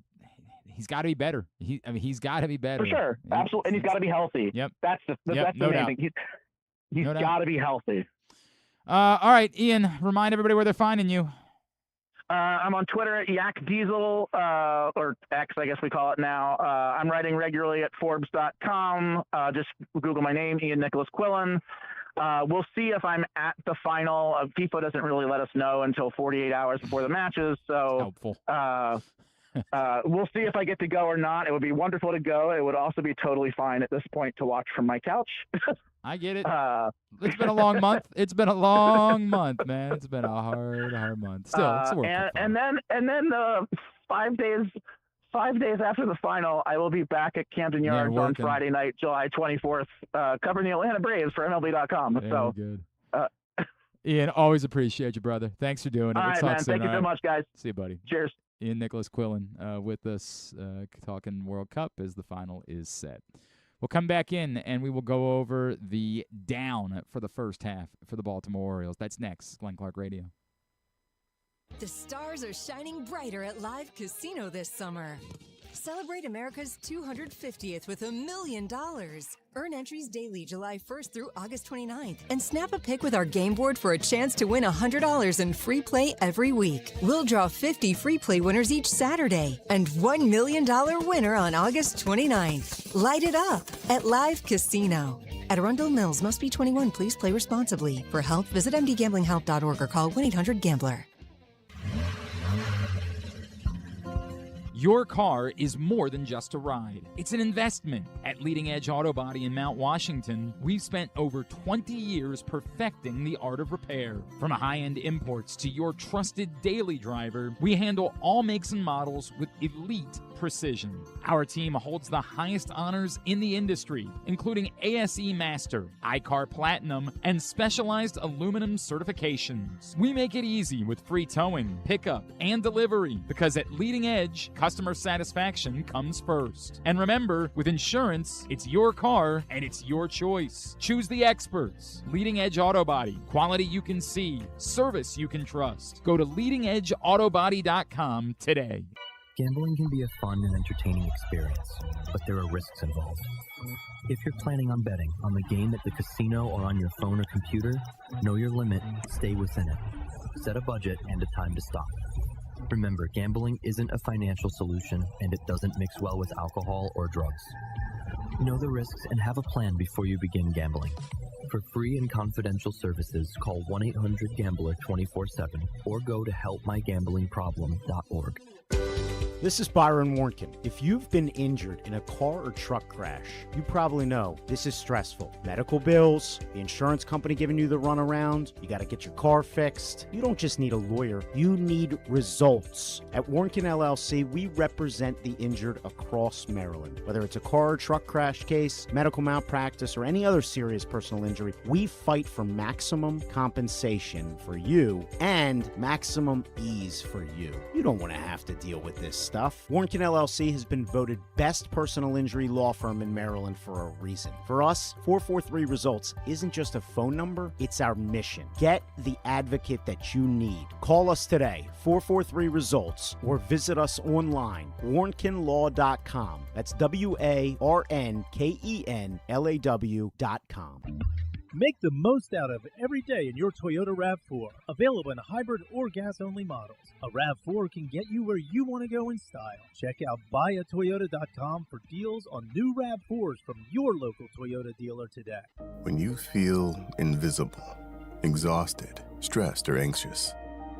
He's got to be better. He's got to be better. For sure. Absolutely. And he's got to be healthy. Yep. That's the main thing. He's got to be healthy. All right, Ian, remind everybody where they're finding you. I'm on Twitter at Yak Diesel, or X, I guess we call it now. I'm writing regularly at Forbes.com. Just Google my name, Ian Nicholas Quillen. We'll see if I'm at the final. FIFA doesn't really let us know until 48 hours before the matches. So helpful. We'll see if I get to go or not. It would be wonderful to go. It would also be totally fine at this point to watch from my couch. I get it. It's been a long month. It's been a long month, man. It's been a hard month. Still, it's worth it. And then 5 days after the final, I will be back at Camden Yards on Friday night, July 24th, covering the Atlanta Braves for MLB.com. Very good. Ian, always appreciate you, brother. Thanks for doing it. All right, man. Thank you so much, guys. See you, buddy. Cheers. Ian Nicholas Quillen with us talking World Cup as the final is set. We'll come back in and we will go over the down for the first half for the Baltimore Orioles. That's next. Glenn Clark Radio. The stars are shining brighter at Live Casino this summer. Celebrate America's 250th with $1 million. Earn entries daily July 1st through August 29th and snap a pic with our game board for a chance to win $100 in free play every week. We'll draw 50 free play winners each Saturday and $1 million winner on August 29th. Light it up at Live Casino. At Arundel Mills, must be 21. Please play responsibly. For help, visit mdgamblinghelp.org or call 1-800-GAMBLER. Your car is more than just a ride. It's an investment. At Leading Edge Auto Body in Mount Washington, we've spent over 20 years perfecting the art of repair. From high-end imports to your trusted daily driver, we handle all makes and models with elite precision. Our team holds the highest honors in the industry, including ASE Master, ICAR Platinum, and specialized aluminum certifications. We make it easy with free towing, pickup, and delivery because at Leading Edge, customer satisfaction comes first. And remember, with insurance, it's your car and it's your choice. Choose the experts. Leading Edge Auto Body. Quality you can see. Service you can trust. Go to leadingedgeautobody.com today. Gambling can be a fun and entertaining experience, but there are risks involved. If you're planning on betting on the game at the casino or on your phone or computer, know your limit, stay within it. Set a budget and a time to stop. Remember, gambling isn't a financial solution, and it doesn't mix well with alcohol or drugs. Know the risks and have a plan before you begin gambling. For free and confidential services, call 1-800-GAMBLER 24/7 or go to helpmygamblingproblem.org. This is Byron Warnkin. If you've been injured in a car or truck crash, you probably know this is stressful. Medical bills, the insurance company giving you the runaround, you got to get your car fixed. You don't just need a lawyer, you need results. At Warnkin LLC, we represent the injured across Maryland. Whether it's a car or truck crash case, medical malpractice, or any other serious personal injury, we fight for maximum compensation for you and maximum ease for you. You don't want to have to deal with this stuff. Warnkin LLC has been voted best personal injury law firm in Maryland for a reason. For us, 443 Results isn't just a phone number, it's our mission. Get the advocate that you need. Call us today, 443 Results, or visit us online, warnkinlaw.com. That's WARNKENLAW.com. Make the most out of every day in your Toyota RAV4. Available in hybrid or gas-only models. A RAV4 can get you where you want to go in style. Check out buyatoyota.com for deals on new RAV4s from your local Toyota dealer today. When you feel invisible, exhausted, stressed, or anxious,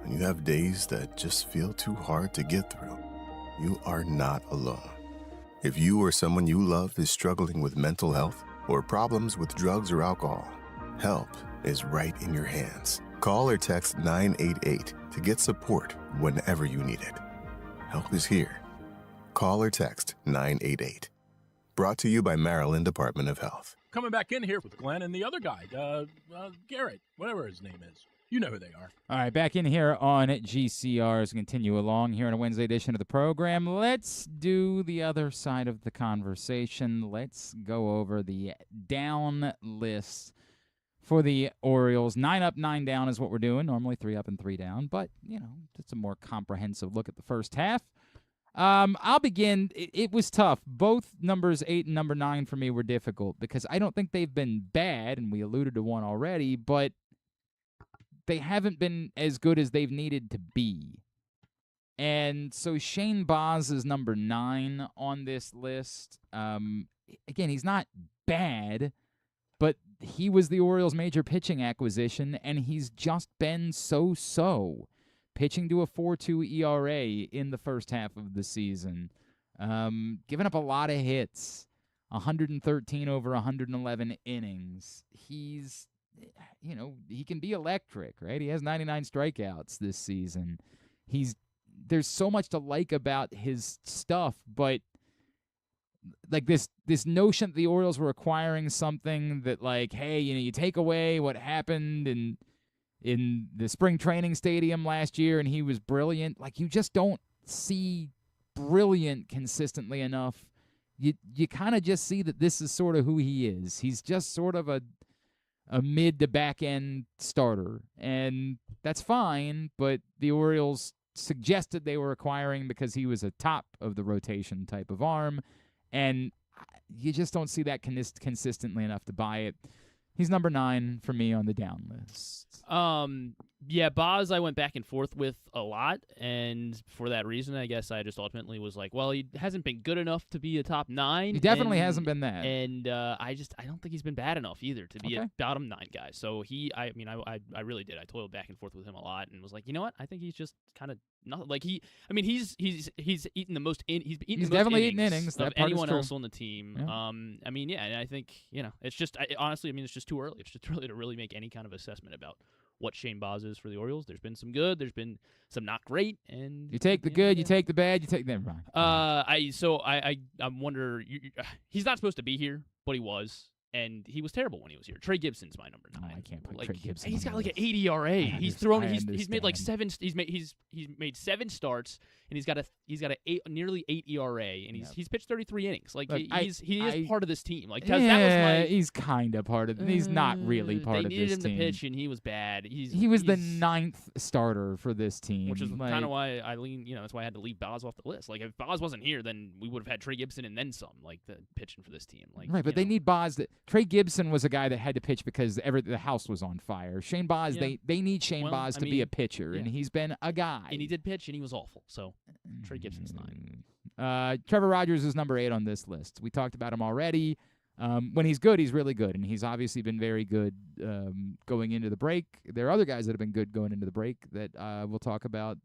and you have days that just feel too hard to get through, you are not alone. If you or someone you love is struggling with mental health or problems with drugs or alcohol, help is right in your hands. Call or text 988 to get support whenever you need it. Help is here. Call or text 988. Brought to you by Maryland Department of Health. Coming back in here with Glenn and the other guy, Garrett, whatever his name is. You know who they are. All right, back in here on GCR as we continue along here on a Wednesday edition of the program. Let's do the other side of the conversation. Let's go over the down list for the Orioles. 9 up, 9 down is what we're doing. Normally 3 up and 3 down, but, you know, it's a more comprehensive look at the first half. I'll begin. It was tough. Both numbers 8 and number 9 for me were difficult because I don't think they've been bad, and we alluded to one already, but they haven't been as good as they've needed to be. And so Shane Baz is number 9 on this list. Again, he's not bad, but he was the Orioles' major pitching acquisition, and he's just been so-so. Pitching to a 4.2 ERA in the first half of the season. Giving up a lot of hits. 113 over 111 innings. He's, you know, he can be electric, right? He has 99 strikeouts this season. There's so much to like about his stuff, but like this notion that the Orioles were acquiring something that, like, hey, you know, you take away what happened in the spring training stadium last year and he was brilliant. Like, you just don't see brilliant consistently enough. You kind of just see that this is sort of who he is. He's just sort of a mid to back end starter, and that's fine, but the Orioles suggested they were acquiring because he was a top of the rotation type of arm, and you just don't see that consistently enough to buy it. He's number 9 for me on the down list. Yeah, Baz I went back and forth with a lot, and for that reason, I guess I just ultimately was like, well, he hasn't been good enough to be a top 9. He definitely hasn't been that. And I don't think he's been bad enough either to be a bottom 9 guy. So I really did. I toiled back and forth with him a lot and was like, you know what? I think he's just kind of not like he's eaten the most he's definitely eaten innings of anyone else on the team. Yeah. And I think, you know, it's just honestly, it's just too early. It's just too early to really make any kind of assessment about what Shane Baz is for the Orioles. There's been some good, there's been some not great, and you take the good, you take the bad, you take. Never mind. I wonder. He's not supposed to be here, but he was. And he was terrible when he was here. Trey Gibson's my number 9. I can't put Trey Gibson. He's got like an 8 ERA. He's made like 7. He's made 7 starts, and he's got a nearly 8 ERA, and he's pitched 33 innings. Like Look, he is part of this team. Like yeah, that was he's kind of part of. He's not really part of this team. They needed him to pitch, and he was bad. He was the 9th starter for this team, which is kind of why I lean. That's why I had to leave Baz off the list. Like if Baz wasn't here, then we would have had Trey Gibson and then some. Like the pitching for this team. Like right, but they need Baz. Trey Gibson was a guy that had to pitch because the house was on fire. Shane Baz, they need Shane Baz to be a pitcher, and he's been a guy. And he did pitch, and he was awful. So Trey Gibson's 9. Trevor Rogers is number 8 on this list. We talked about him already. When he's good, he's really good, and he's obviously been very good going into the break. There are other guys that have been good going into the break that we'll talk about,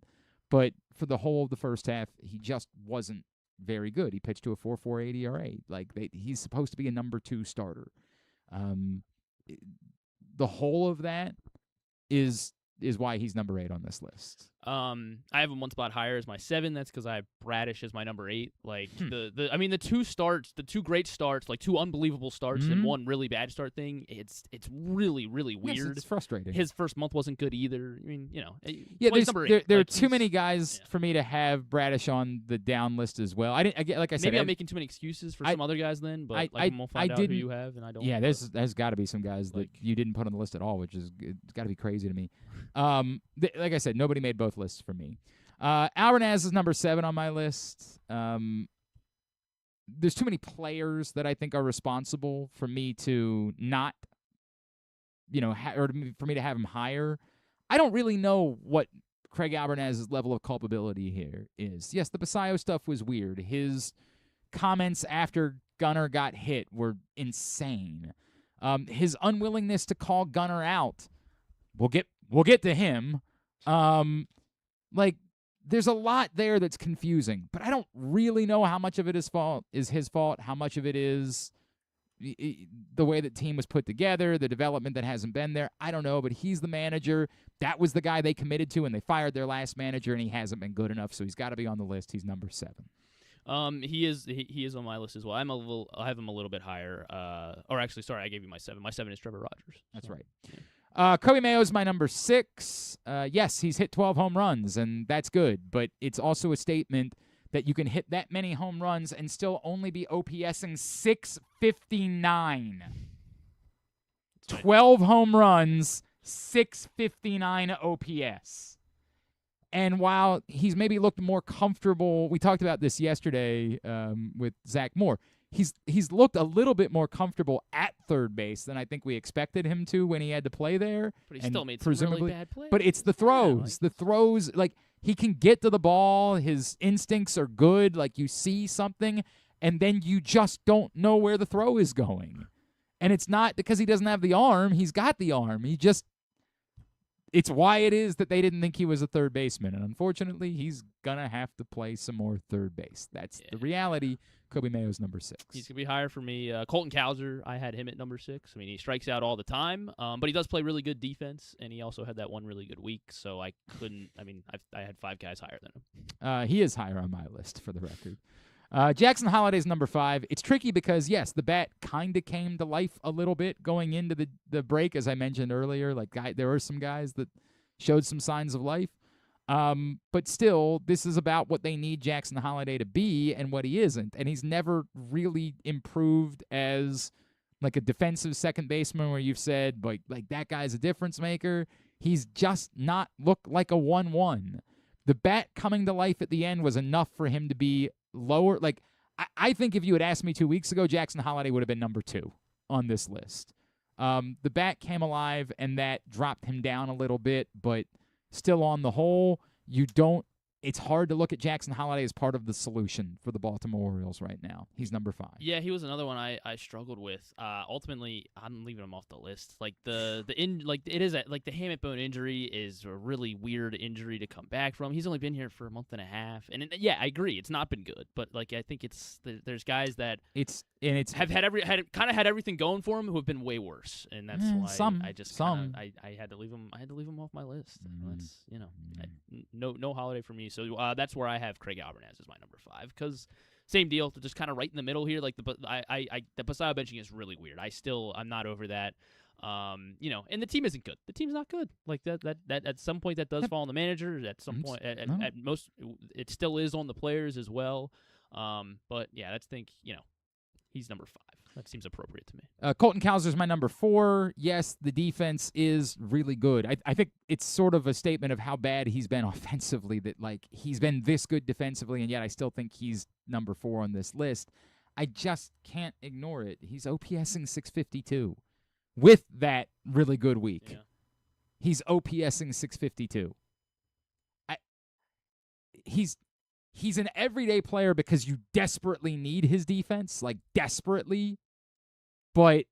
but for the whole of the first half, he just wasn't very good. He pitched to a 4.48 ERA. He's supposed to be a number 2 starter. The whole of that is why he's number 8 on this list. I have him one spot higher as my 7. That's because I have Bradish as my number 8. Like the 2 starts, the 2 great starts, like 2 unbelievable starts and 1 really bad start thing. It's really really weird. Yes, it's frustrating. His first month wasn't good either. I mean, there are too many guys for me to have Bradish on the down list as well. Like I said, maybe I'm making too many excuses for some other guys then, but we'll find out who you have, and I don't. Yeah, there's got to be some guys that you didn't put on the list at all, which is it's got to be crazy to me. Like I said, nobody made both lists for me. Alvarez is number 7 on my list. There's too many players that I think are responsible for me to not, or for me to have him higher. I don't really know what Craig Alvarez's level of culpability here is. Yes, the Basayo stuff was weird. His comments after Gunnar got hit were insane. His unwillingness to call Gunnar out, we'll get to him. There's a lot there that's confusing, but I don't really know how much of it is his fault, how much of it is the way the team was put together, the development that hasn't been there. I don't know, but he's the manager. That was the guy they committed to, and they fired their last manager, and he hasn't been good enough, so he's got to be on the list. He's number 7. He is on my list as well. I have him a little bit higher. I gave you my 7. My 7 is Trevor Rogers. That's right. Kobe Mayo's my number 6. Yes, he's hit 12 home runs, and that's good, but it's also a statement that you can hit that many home runs and still only be OPSing 659. 12 home runs, 659 OPS. And while he's maybe looked more comfortable, we talked about this yesterday with Zach Moore, he's looked a little bit more comfortable at third base than I think we expected him to when he had to play there. But he still made some really bad plays. But it's the throws. The throws, he can get to the ball. His instincts are good. You see something, and then you just don't know where the throw is going. And it's not because he doesn't have the arm. He's got the arm. It's why it is that they didn't think he was a third baseman. And unfortunately, he's going to have to play some more third base. That's the reality. Kobe Mayo's number 6. He's going to be higher for me. Colton Cowser, I had him at number 6. I mean, he strikes out all the time, but he does play really good defense, and he also had that one really good week, so I had 5 guys higher than him. He is higher on my list, for the record. Jackson Holliday's number 5. It's tricky because, yes, the bat kind of came to life a little bit going into the break, as I mentioned earlier. There were some guys that showed some signs of life. But still, this is about what they need Jackson Holliday to be and what he isn't. And he's never really improved as a defensive second baseman where you've said, that guy's a difference maker. He's just not looked like a 1-1. The bat coming to life at the end was enough for him to be lower. I think if you had asked me 2 weeks ago, Jackson Holliday would have been number 2 on this list. The bat came alive, and that dropped him down a little bit, but still on the whole, you don't it's hard to look at Jackson Holliday as part of the solution for the Baltimore Orioles right now. He's number 5. Yeah, he was another one I struggled with. Ultimately, I'm leaving him off the list. Like the hamate bone injury is a really weird injury to come back from. He's only been here for a month and a half, and yeah, I agree, it's not been good. But like I think there's guys that have had everything going for him who have been way worse, and that's why I had to leave him. I had to leave him off my list. That's no Holiday for me. So that's where I have Craig Albertaz as my number 5 because same deal, just kind of right in the middle here. Like the Posada benching is really weird. I'm not over that. And the team isn't good. The team's not good. Like that at some point that does fall on the manager. At some point, at most, it still is on the players as well. But yeah, he's number 5. That seems appropriate to me. Colton Cowser's my number 4. Yes, the defense is really good. I think it's sort of a statement of how bad he's been offensively, that like he's been this good defensively, and yet I still think he's number 4 on this list. I just can't ignore it. He's OPSing 652 with that really good week. Yeah. He's OPSing 652. He's an everyday player because you desperately need his defense, like desperately. But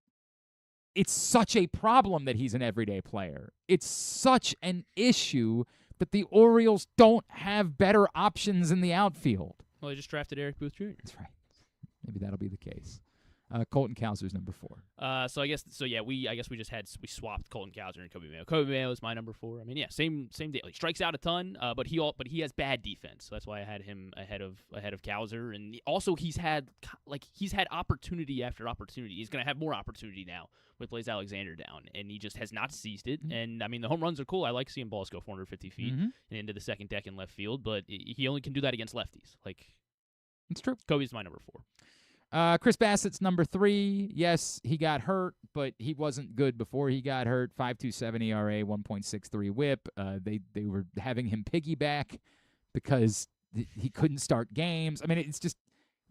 it's such a problem that he's an everyday player. It's such an issue that the Orioles don't have better options in the outfield. Well, they just drafted Eric Booth Jr. That's right. Maybe that'll be the case. Colton Cowser's number 4. We swapped Colton Cowser and Kobe Mayo. Kobe Mayo is my number 4. I mean, yeah, same deal. He strikes out a ton, but he has bad defense. So that's why I had him ahead of Cowser. And also he's had opportunity after opportunity. He's going to have more opportunity now with Blaze Alexander down, and he just has not seized it. Mm-hmm. And I mean, the home runs are cool. I like seeing balls go 450 feet and into the second deck in left field, but he only can do that against lefties. Like, it's true. Kobe's my number 4. Chris Bassett's number 3. Yes, he got hurt, but he wasn't good before he got hurt. 5.27 ERA, 1.63 WHIP. They were having him piggyback because he couldn't start games. I mean, it's just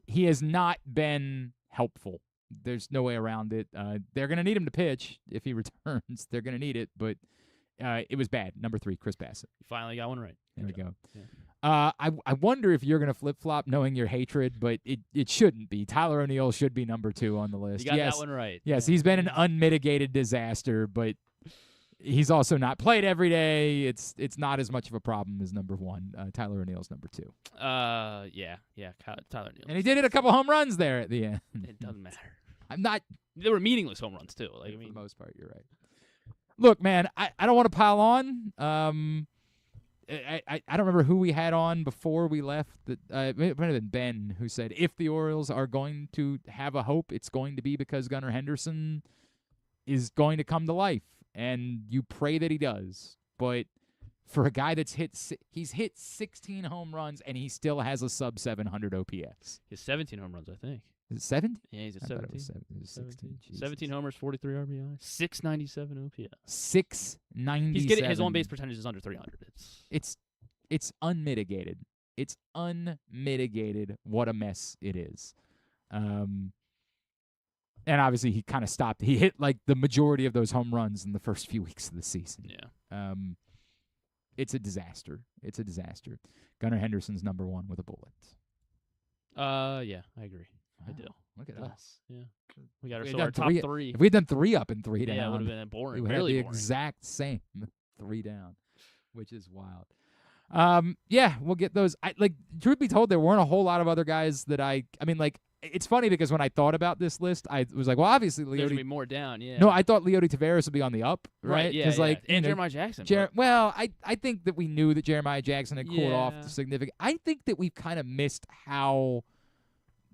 he has not been helpful. There's no way around it. They're going to need him to pitch if he returns. They're going to need it, but it was bad. Number 3, Chris Bassett. You finally got one right. There we go. Yeah. I wonder if you're going to flip-flop knowing your hatred, but it shouldn't be. Tyler O'Neill should be number 2 on the list. You got that one right. Yes, he's been an unmitigated disaster, but he's also not played every day. It's not as much of a problem as number 1. Tyler O'Neill's number 2. Tyler O'Neill. And he did hit a couple home runs there at the end. It doesn't matter. I'm not. They were meaningless home runs, too. For the most part, you're right. Look, man, I don't want to pile on. I don't remember who we had on before we left. It might have been Ben who said, if the Orioles are going to have a hope, it's going to be because Gunnar Henderson is going to come to life. And you pray that he does. But for a guy he's hit 16 home runs, and he still has a sub-700 OPS. He has 17 home runs, I think. Is it 17? Yeah, he's at 17. It was 16. 17 homers, 43 RBI, 697 OPS. 697. He's getting his on-base percentage is under 300. It's unmitigated. It's unmitigated. What a mess it is. And obviously he kind of stopped. He hit like the majority of those home runs in the first few weeks of the season. Yeah. It's a disaster. It's a disaster. Gunnar Henderson's number 1 with a bullet. Yeah, I agree. Wow. I do. Look at us. Yeah. We got our top 3. If we had done 3 up and 3 down, yeah, it would have been boring. We would have really the boring. exact same 3 down, which is wild. Yeah, we'll get those. Truth be told, there weren't a whole lot of other guys that I mean, like, it's funny because when I thought about this list, I was like, well, obviously There's going to be more down, yeah. No, I thought Leody Taveras would be on the up, right? Yeah, and Jeremiah Jackson. Well, I think that we knew that Jeremiah Jackson had cooled off Yeah. significant. I think that we've kind of missed how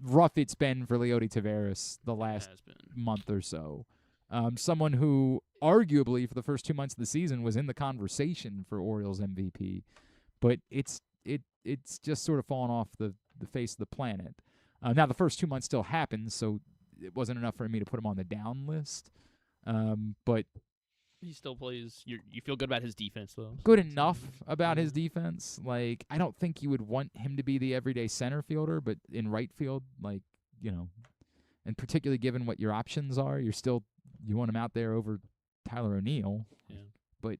rough it's been for Leody Taveras the last month or so. Someone who arguably for the first 2 months of the season was in the conversation for Orioles MVP, but it's just sort of fallen off the face of the planet. Now the first 2 months still happened, so it wasn't enough for me to put him on the down list. But he still plays. You feel good about his defense, though. Good enough about his defense. Like, I don't think you would want him to be the everyday center fielder, but in right field, like, and particularly given what your options are, you want him out there over Tyler O'Neill. Yeah. But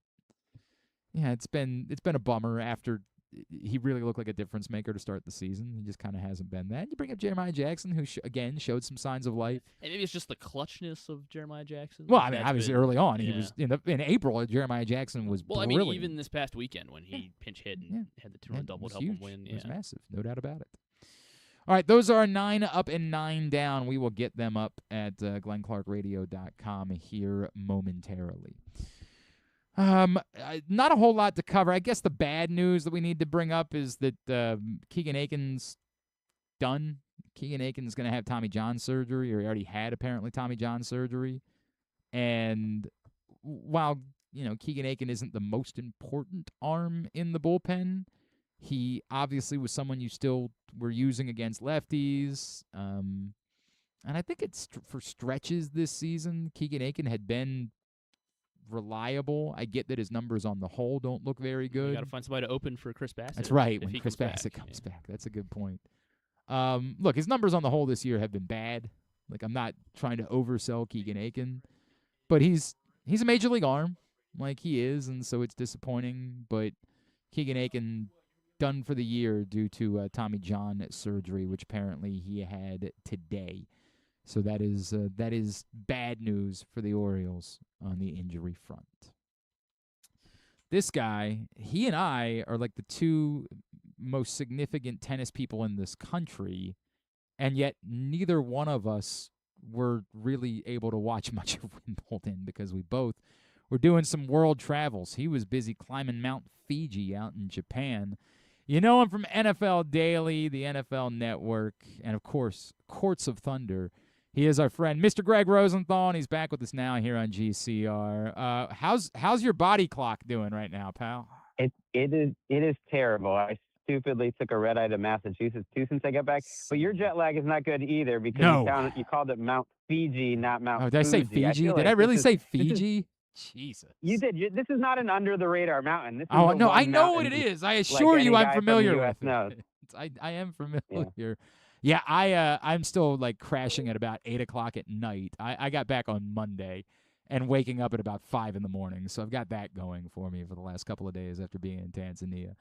yeah, it's been a bummer after he really looked like a difference maker to start the season. He just kind of hasn't been that. You bring up Jeremiah Jackson, who again showed some signs of life. And maybe it's just the clutchness of Jeremiah Jackson. Well, I mean, obviously early on, yeah. he was in April. Jeremiah Jackson was well. brilliant. I mean, even this past weekend when he pinch hit and had the two-run double to help him win. It was massive, no doubt about it. All right, those are 9 up and 9 down. We will get them up at GlennClarkRadio.com here momentarily. Not a whole lot to cover. I guess the bad news that we need to bring up is that Keegan Aiken's done. Keegan Aiken's going to have Tommy John surgery, or he already had apparently Tommy John surgery. And while, Keegan Aiken isn't the most important arm in the bullpen, he obviously was someone you still were using against lefties. And I think it's for stretches this season, Keegan Aiken had been reliable. I get that his numbers on the whole don't look very good. You got to find somebody to open for Chris Bassett. That's right, when Chris Bassett comes back. That's a good point. Look, his numbers on the whole this year have been bad. Like, I'm not trying to oversell Keegan Aiken, but he's a major league arm, like he is, and so it's disappointing. But Keegan Aiken done for the year due to Tommy John surgery, which apparently he had today. So that is bad news for the Orioles on the injury front. This guy, he and I are like the two most significant tennis people in this country, and yet neither one of us were really able to watch much of Wimbledon because we both were doing some world travels. He was busy climbing Mount Fuji out in Japan. You know him from NFL Daily, the NFL Network, and, of course, Courts of Thunder. He is our friend, Mr. Gregg Rosenthal, and he's back with us now here on GCR. How's your body clock doing right now, pal? It is terrible. I stupidly took a red eye to Massachusetts too since I got back. But your jet lag is not good either because you called it Mount Fiji, not Mount. Oh, did I say Fiji? Did I really say Fiji? Jesus. You did. This is not an under the radar mountain. This is no, I know what it is. I assure you, I'm familiar with it. I am familiar. Yeah, I'm still like crashing at about 8 o'clock at night. I got back on Monday and waking up at about 5 in the morning. So I've got that going for me for the last couple of days after being in Tanzania.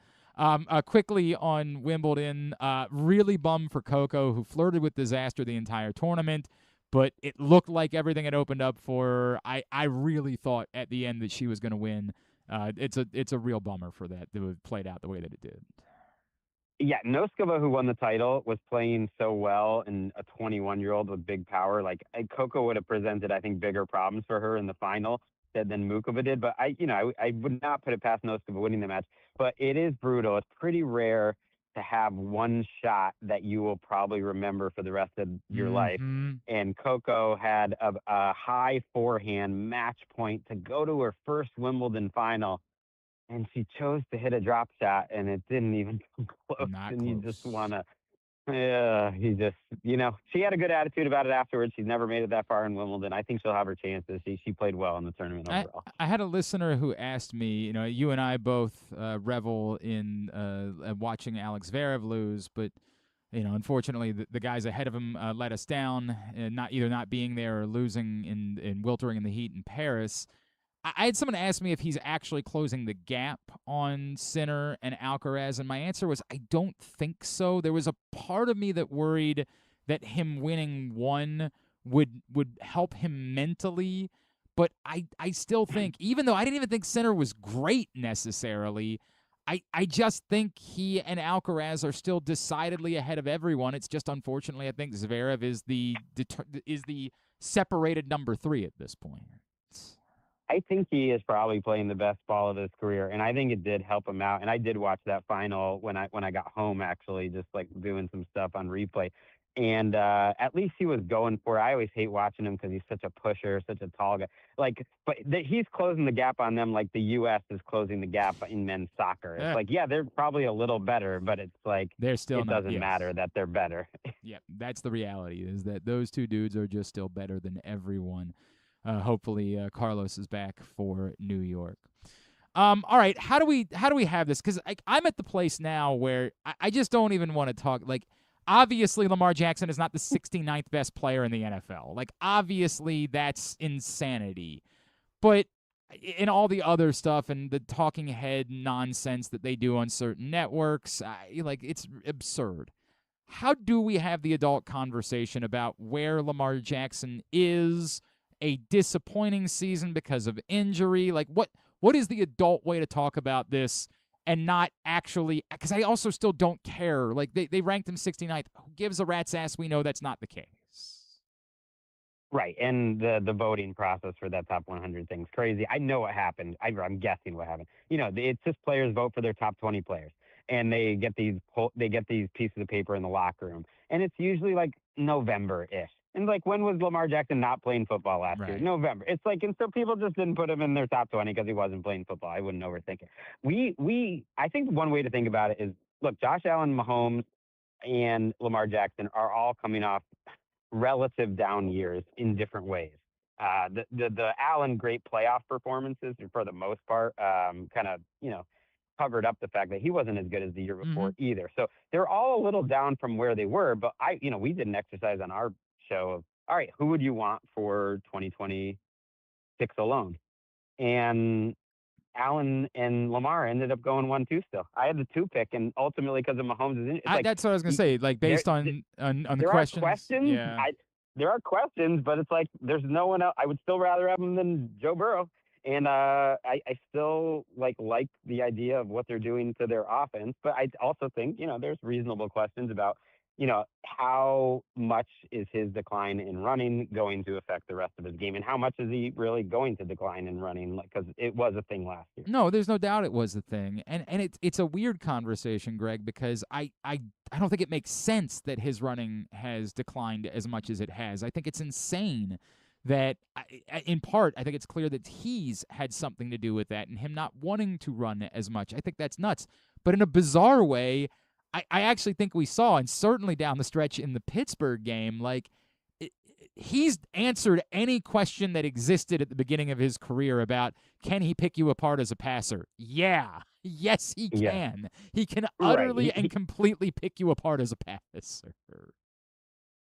Quickly on Wimbledon, really bummed for Coco, who flirted with disaster the entire tournament, but it looked like everything had opened up for her. I really thought at the end that she was going to win. It's a real bummer for that to have played out the way that it did. Yeah, Noskova, who won the title, was playing so well, and a 21-year-old with big power. Like, Coco would have presented, I think, bigger problems for her in the final than Mukova did. But I would not put it past Noskova winning the match. But it is brutal. It's pretty rare to have one shot that you will probably remember for the rest of your life. And Coco had a high forehand match point to go to her first Wimbledon final. And she chose to hit a drop shot, and it didn't even come close. You just want to, she had a good attitude about it afterwards. She's never made it that far in Wimbledon. I think she'll have her chances. She played well in the tournament overall. I had a listener who asked me, you and I both revel in watching Alex Zverev lose, but, unfortunately the guys ahead of him let us down, not being there or losing in weltering in the heat in Paris. I had someone ask me if he's actually closing the gap on Sinner and Alcaraz, and my answer was I don't think so. There was a part of me that worried that him winning one would help him mentally, but I still think, even though I didn't even think Sinner was great necessarily, I just think he and Alcaraz are still decidedly ahead of everyone. It's just, unfortunately, I think Zverev is the separated number 3 at this point. I think he is probably playing the best ball of his career, and I think it did help him out. And I did watch that final when I got home, actually, just like doing some stuff on replay. And at least he was going for it. I always hate watching him because he's such a pusher, such a tall guy. He's closing the gap on them like the U.S. is closing the gap in men's soccer. It's they're probably a little better, but it's they're still it doesn't matter that they're better. Yeah, that's the reality, is that those two dudes are just still better than everyone. Hopefully Carlos is back for New York. All right, how do we have this? Because I'm at the place now where I just don't even want to talk. Like, obviously Lamar Jackson is not the 69th best player in the NFL. Like, obviously that's insanity. But in all the other stuff and the talking head nonsense that they do on certain networks, it's absurd. How do we have the adult conversation about where Lamar Jackson is, a disappointing season because of injury? Like, what is the adult way to talk about this and not actually – because I also still don't care. Like, they ranked him 69th. Who gives a rat's ass? We know that's not the case. Right, and the voting process for that top 100 thing's crazy. I know what happened. I'm guessing what happened. It's just players vote for their top 20 players, and they get these pieces of paper in the locker room, and it's usually like November-ish. And like, when was Lamar Jackson not playing football last year? November. It's like, and so people just didn't put him in their top 20 because he wasn't playing football. I wouldn't overthink it. I think one way to think about it is, look, Josh Allen, Mahomes, and Lamar Jackson are all coming off relative down years in different ways. The Allen great playoff performances, for the most part, kind of, covered up the fact that he wasn't as good as the year before either. So they're all a little down from where they were. But we did an exercise on our show of, all right, who would you want for 2026 alone? And Allen and Lamar ended up going 1-2 still. I had the 2 pick, and ultimately because of Mahomes' that's what I was going to say. Like, based on the questions. Yeah. There are questions, but it's like there's no one else. I would still rather have him than Joe Burrow. And I still like the idea of what they're doing to their offense. But I also think, there's reasonable questions about, how much is his decline in running going to affect the rest of his game? And how much is he really going to decline in running? Because it was a thing last year. No, there's no doubt it was a thing. And it's a weird conversation, Greg, because I don't think it makes sense that his running has declined as much as it has. I think it's insane that, in part, I think it's clear that he's had something to do with that and him not wanting to run as much. I think that's nuts. But in a bizarre way, I actually think we saw, and certainly down the stretch in the Pittsburgh game, he's answered any question that existed at the beginning of his career about, can he pick you apart as a passer? Yeah. Yes, he can. Yeah. He can utterly and completely pick you apart as a passer.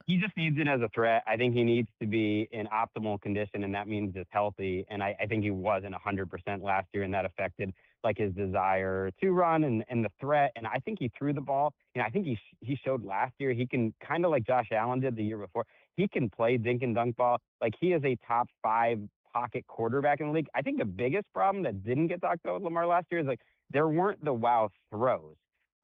He just needs it as a threat. I think he needs to be in optimal condition, and that means just healthy. And I think he wasn't 100% last year, and that affected his desire to run and the threat. And I think he threw the ball. I think he showed last year he can, kind of like Josh Allen did the year before, he can play dink and dunk ball. Like, he is a top 5 pocket quarterback in the league. I think the biggest problem that didn't get talked about with Lamar last year is there weren't the wow throws.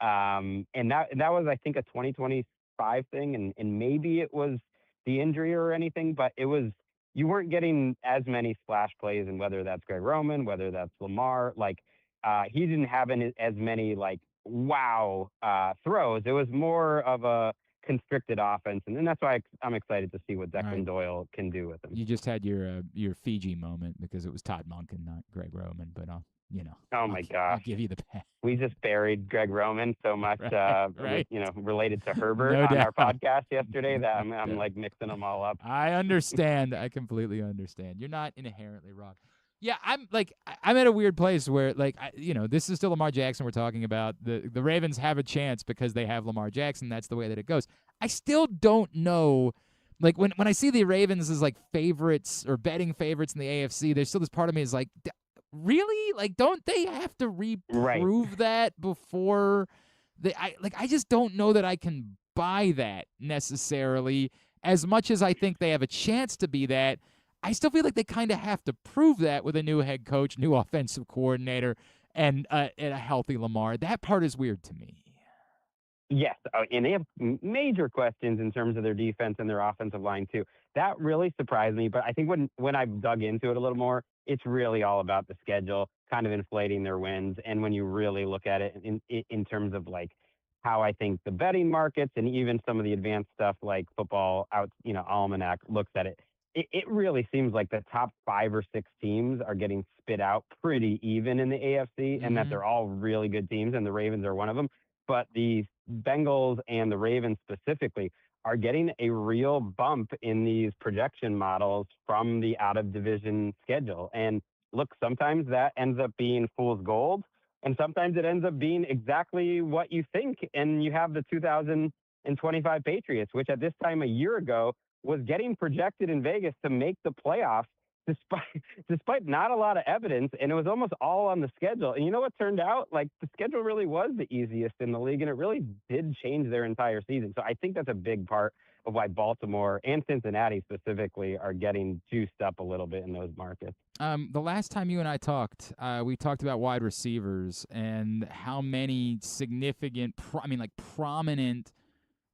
And that was, I think, a 2025 thing, and maybe it was the injury or anything, but it was, you weren't getting as many splash plays, and whether that's Gregg Roman, whether that's Lamar, he didn't have as many wow throws. It was more of a constricted offense, and then that's why I'm excited to see what Declan Doyle can do with him. You just had your Fiji moment because it was Todd Monken, not Gregg Roman, but oh my gosh, I'll give you the pass. We just buried Gregg Roman so much, right. Related to Herbert no on doubt. our podcast yesterday that I'm mixing them all up. I understand. I completely understand. You're not inherently wrong. Yeah, I'm at a weird place where this is still Lamar Jackson we're talking about. The Ravens have a chance because they have Lamar Jackson. That's the way that it goes. I still don't know. When I see the Ravens as favorites or betting favorites in the AFC, there's still this part of me is really? Don't they have to reprove that before I just don't know that I can buy that necessarily. As much as I think they have a chance to be that, I still feel like they kind of have to prove that with a new head coach, new offensive coordinator, and a healthy Lamar. That part is weird to me. Yes, and they have major questions in terms of their defense and their offensive line too. That really surprised me, but I think when I've dug into it a little more, it's really all about the schedule, kind of inflating their wins. And when you really look at it in terms of how I think the betting markets and even some of the advanced stuff like Football Almanac looks at it, it really seems like the top 5 or 6 teams are getting spit out pretty even in the AFC, and that they're all really good teams, and the Ravens are one of them. But the Bengals and the Ravens specifically are getting a real bump in these projection models from the out-of-division schedule. And look, sometimes that ends up being fool's gold, and sometimes it ends up being exactly what you think. And you have the 2025 Patriots, which at this time a year ago was getting projected in Vegas to make the playoffs, despite not a lot of evidence, and it was almost all on the schedule. And you know what turned out? Like, the schedule really was the easiest in the league, and it really did change their entire season. So I think that's a big part of why Baltimore and Cincinnati specifically are getting juiced up a little bit in those markets. The last time you and I talked, we talked about wide receivers and how many significant, prominent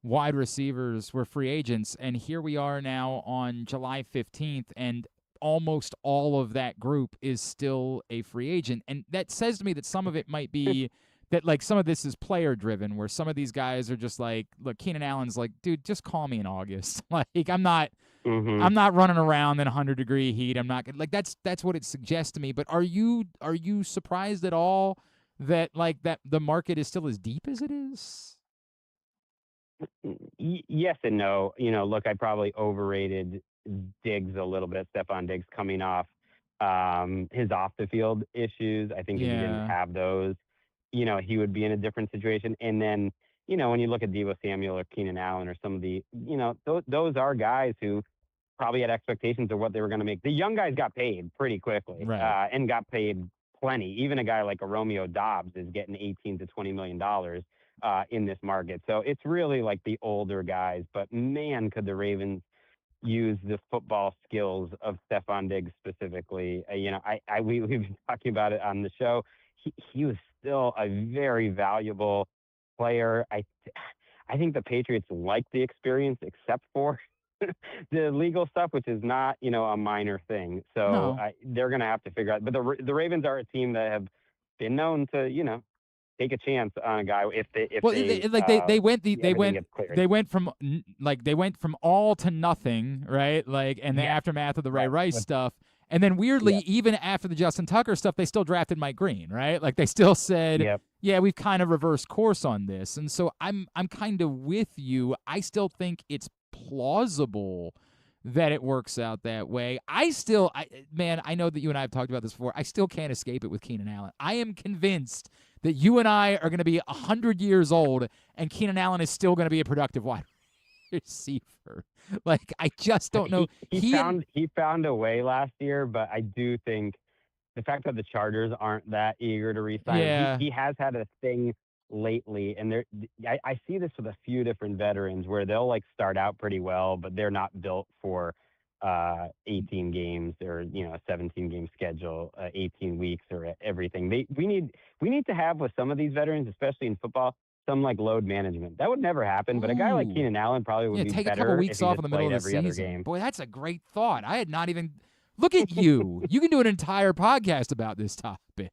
wide receivers were free agents. And here we are now on July 15th, and almost all of that group is still a free agent. And that says to me that some of it might be that, like, some of this is player driven, where some of these guys are just like, look, Keenan Allen's like, dude, just call me in August. Like, I'm not running around in 100-degree heat. I'm not like, that's what it suggests to me. But are you surprised at all that, like, that the market is still as deep as it is? Yes and no. Look, I probably overrated Diggs a little bit. Stephon Diggs coming off his off the field issues. I think if he didn't have those, he would be in a different situation. And then, when you look at Deebo Samuel or Keenan Allen or some of the, those are guys who probably had expectations of what they were going to make. The young guys got paid pretty quickly, and got paid plenty. Even a guy like a Romeo Dobbs is getting $18 to $20 million in this market. So it's really like the older guys. But man, could the Ravens use the football skills of Stephon Diggs specifically. We've been talking about it on the show. He was still a very valuable player. I think the Patriots like the experience, except for the legal stuff, which is not, a minor thing. So they're going to have to figure out. But the Ravens are a team that have been known to, take a chance on a guy they went from all to nothing, right? Like, and the aftermath of the Ray Rice stuff. And then weirdly, even after the Justin Tucker stuff, they still drafted Mike Green, right? Like, they still said, we've kind of reversed course on this. And so I'm kind of with you. I still think it's plausible that it works out that way. I know that you and I have talked about this before. I still can't escape it with Keenan Allen. I am convinced that you and I are going to be 100 years old, and Keenan Allen is still going to be a productive wide receiver. Like, I just don't know. He found a way last year, but I do think the fact that the Chargers aren't that eager to re-sign him, he has had a thing lately, and I see this with a few different veterans where they'll, like, start out pretty well, but they're not built for 18 games or, a 17-game schedule, 18 weeks or everything. We need to have with some of these veterans, especially in football, some, like, load management. That would never happen, but a guy like Keenan Allen probably would be take better a couple weeks off in the middle of the season. Boy, that's a great thought. I had not even look at you. You can do an entire podcast about this topic.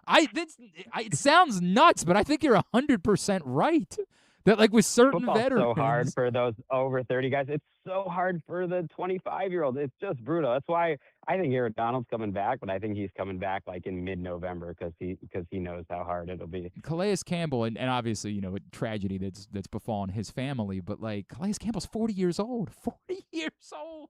It sounds nuts, but I think you're 100% right. That, like, with certain Football's veterans, so hard for those over 30 guys. It's so hard for the 25-year-old. It's just brutal. That's why I think Aaron Donald's coming back, but I think he's coming back like in mid-November because he knows how hard it'll be. Calais Campbell, and obviously, a tragedy that's befallen his family, but, like, Calais Campbell's 40 years old. 40 years old.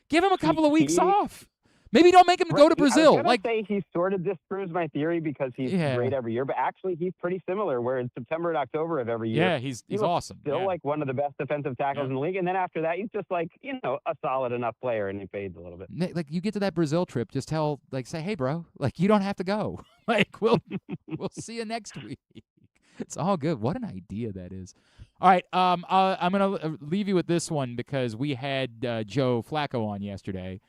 Give him a couple of weeks off. Maybe don't make him go to Brazil. I was gonna say he sort of disproves my theory because he's great every year, but actually he's pretty similar. Where in September and October of every year, he's awesome. Still like one of the best defensive tackles in the league, and then after that, he's just like a solid enough player, and he fades a little bit. Like, you get to that Brazil trip, just say, hey, bro, like, you don't have to go. Like, we'll see you next week. It's all good. What an idea that is. All right, I'm gonna leave you with this one because we had Joe Flacco on yesterday.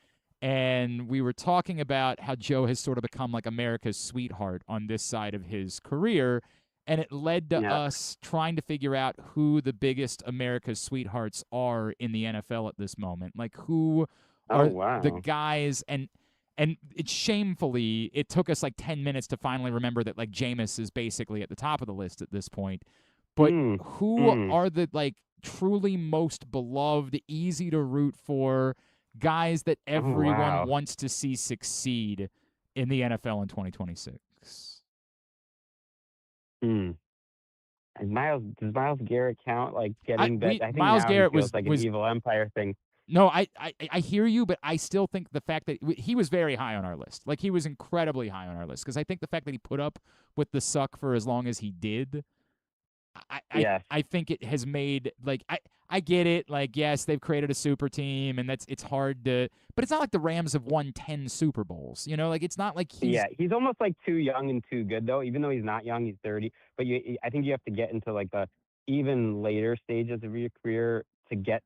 And we were talking about how Joe has sort of become like America's sweetheart on this side of his career. And it led to us trying to figure out who the biggest America's sweethearts are in the NFL at this moment. Like, who are the guys? And it's shamefully, it took us like 10 minutes to finally remember that, like, Jameis is basically at the top of the list at this point. But who are the, like, truly most beloved, easy to root for guys that everyone wants to see succeed in the NFL in 2026? Does Myles Garrett count? Like, getting I think Myles Garrett was like an evil empire thing. No, I hear you, but I still think the fact that he was very high on our list. Like, he was incredibly high on our list because I think the fact that he put up with the suck for as long as he did, I think it has made, like, I get it. Like, yes, they've created a super team, and it's hard to, but it's not like the Rams have won 10 Super Bowls. You know, like it's not like he's almost like too young and too good though. Even though he's not young, he's 30. But I think you have to get into like the even later stages of your career to get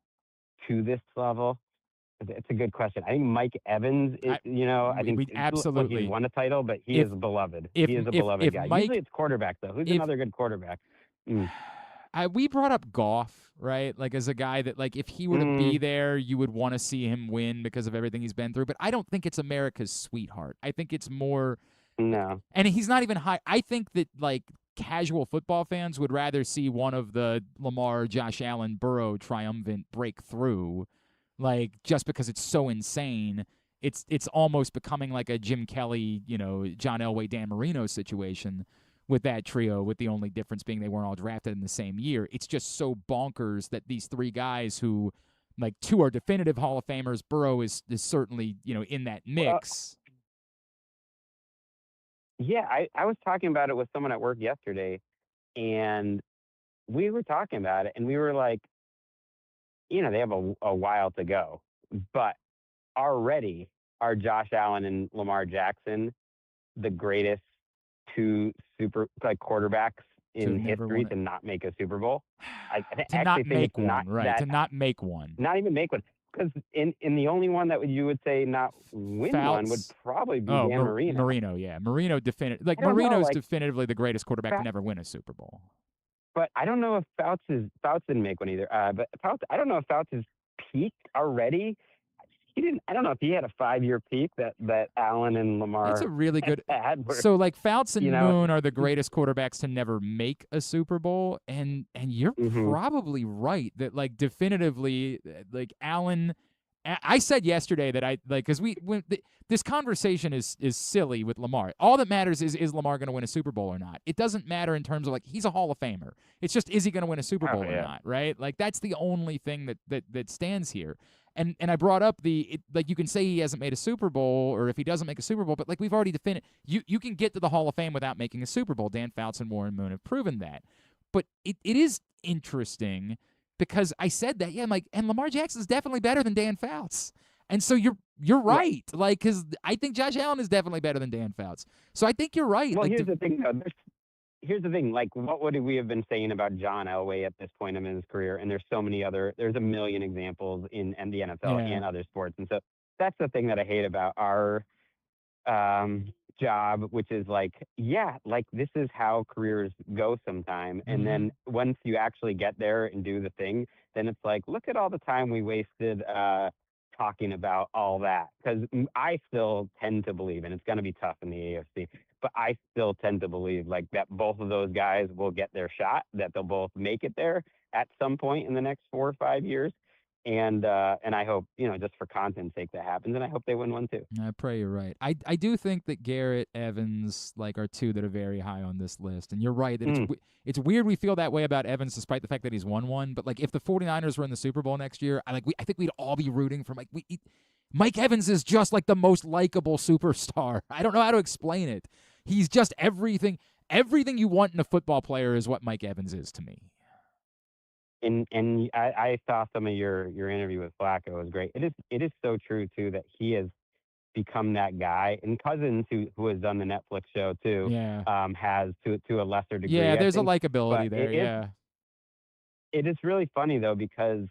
to this level. It's a good question. I think Mike Evans, I think absolutely he's won a title, but he is beloved. He is a beloved guy. Usually it's quarterback though. Who's another good quarterback? We brought up Goff, right? Like, as a guy that, like, if he were to be there, you would want to see him win because of everything he's been through. But I don't think it's America's sweetheart. I think it's more. No. And he's not even high. I think that, like, casual football fans would rather see one of the Lamar, Josh Allen, Burrow triumvirate break through, like, just because it's so insane. It's almost becoming like a Jim Kelly, John Elway, Dan Marino situation with that trio, with the only difference being they weren't all drafted in the same year. It's just so bonkers that these three guys who, like, two are definitive Hall of Famers. Burrow is certainly, in that mix. Yeah, I was talking about it with someone at work yesterday, and we were talking about it, and we were like, they have a while to go, but already are Josh Allen and Lamar Jackson the greatest two quarterbacks in history to not make a Super Bowl? To not make one. Not even make one. Because in the only one that you would say not win one would probably be Dan Marino. Marino, yeah. Marino Marino's definitively the greatest quarterback to never win a Super Bowl. But I don't know if Fouts didn't make one either. But Fouts, I don't know if Fouts is peaked already. He didn't. I don't know if he had a 5-year peak that Allen and Lamar. That's a really good. Had. So, like, Fouts and Moon are the greatest quarterbacks to never make a Super Bowl, and you're probably right that, like, definitively, like, Allen. I said yesterday that because this conversation is silly with Lamar. All that matters is Lamar going to win a Super Bowl or not? It doesn't matter in terms of, like, he's a Hall of Famer. It's just, is he going to win a Super Bowl or not? Right? Like, that's the only thing that stands here. And I brought up like, you can say he hasn't made a Super Bowl, or if he doesn't make a Super Bowl, but, like, we've already defined it. You can get to the Hall of Fame without making a Super Bowl. Dan Fouts and Warren Moon have proven that. But it is interesting because I said that, yeah, I'm like, and Lamar Jackson's definitely better than Dan Fouts. And so you're right. Yeah. Like, because I think Josh Allen is definitely better than Dan Fouts. So I think you're right. Well, like, here's the thing, though. Here's the thing, like, what would we have been saying about John Elway at this point in his career? And there's a million examples in the NFL and other sports. And so that's the thing that I hate about our job, which is like, this is how careers go sometime. And then once you actually get there and do the thing, then it's like, look at all the time we wasted talking about all that. Because I still tend to believe, and it's going to be tough in the AFC, but I still tend to believe, like, that both of those guys will get their shot, that they'll both make it there at some point in the next 4 or 5 years. And I hope, just for content's sake, that happens, and I hope they win one too. I pray you're right. I do think that Garrett, Evans, like, are two that are very high on this list. And you're right that it's weird we feel that way about Evans, despite the fact that he's won one. But, like, if the 49ers were in the Super Bowl next year, I think we'd all be rooting for Mike Evans is just, like, the most likable superstar. I don't know how to explain it. He's just everything. Everything you want in a football player is what Mike Evans is to me. And I saw some of your interview with Flacco. It was great. It is so true too that he has become that guy. And Cousins, who has done the Netflix show too, has to a lesser degree. Yeah, there's a likability there. It is really funny though, because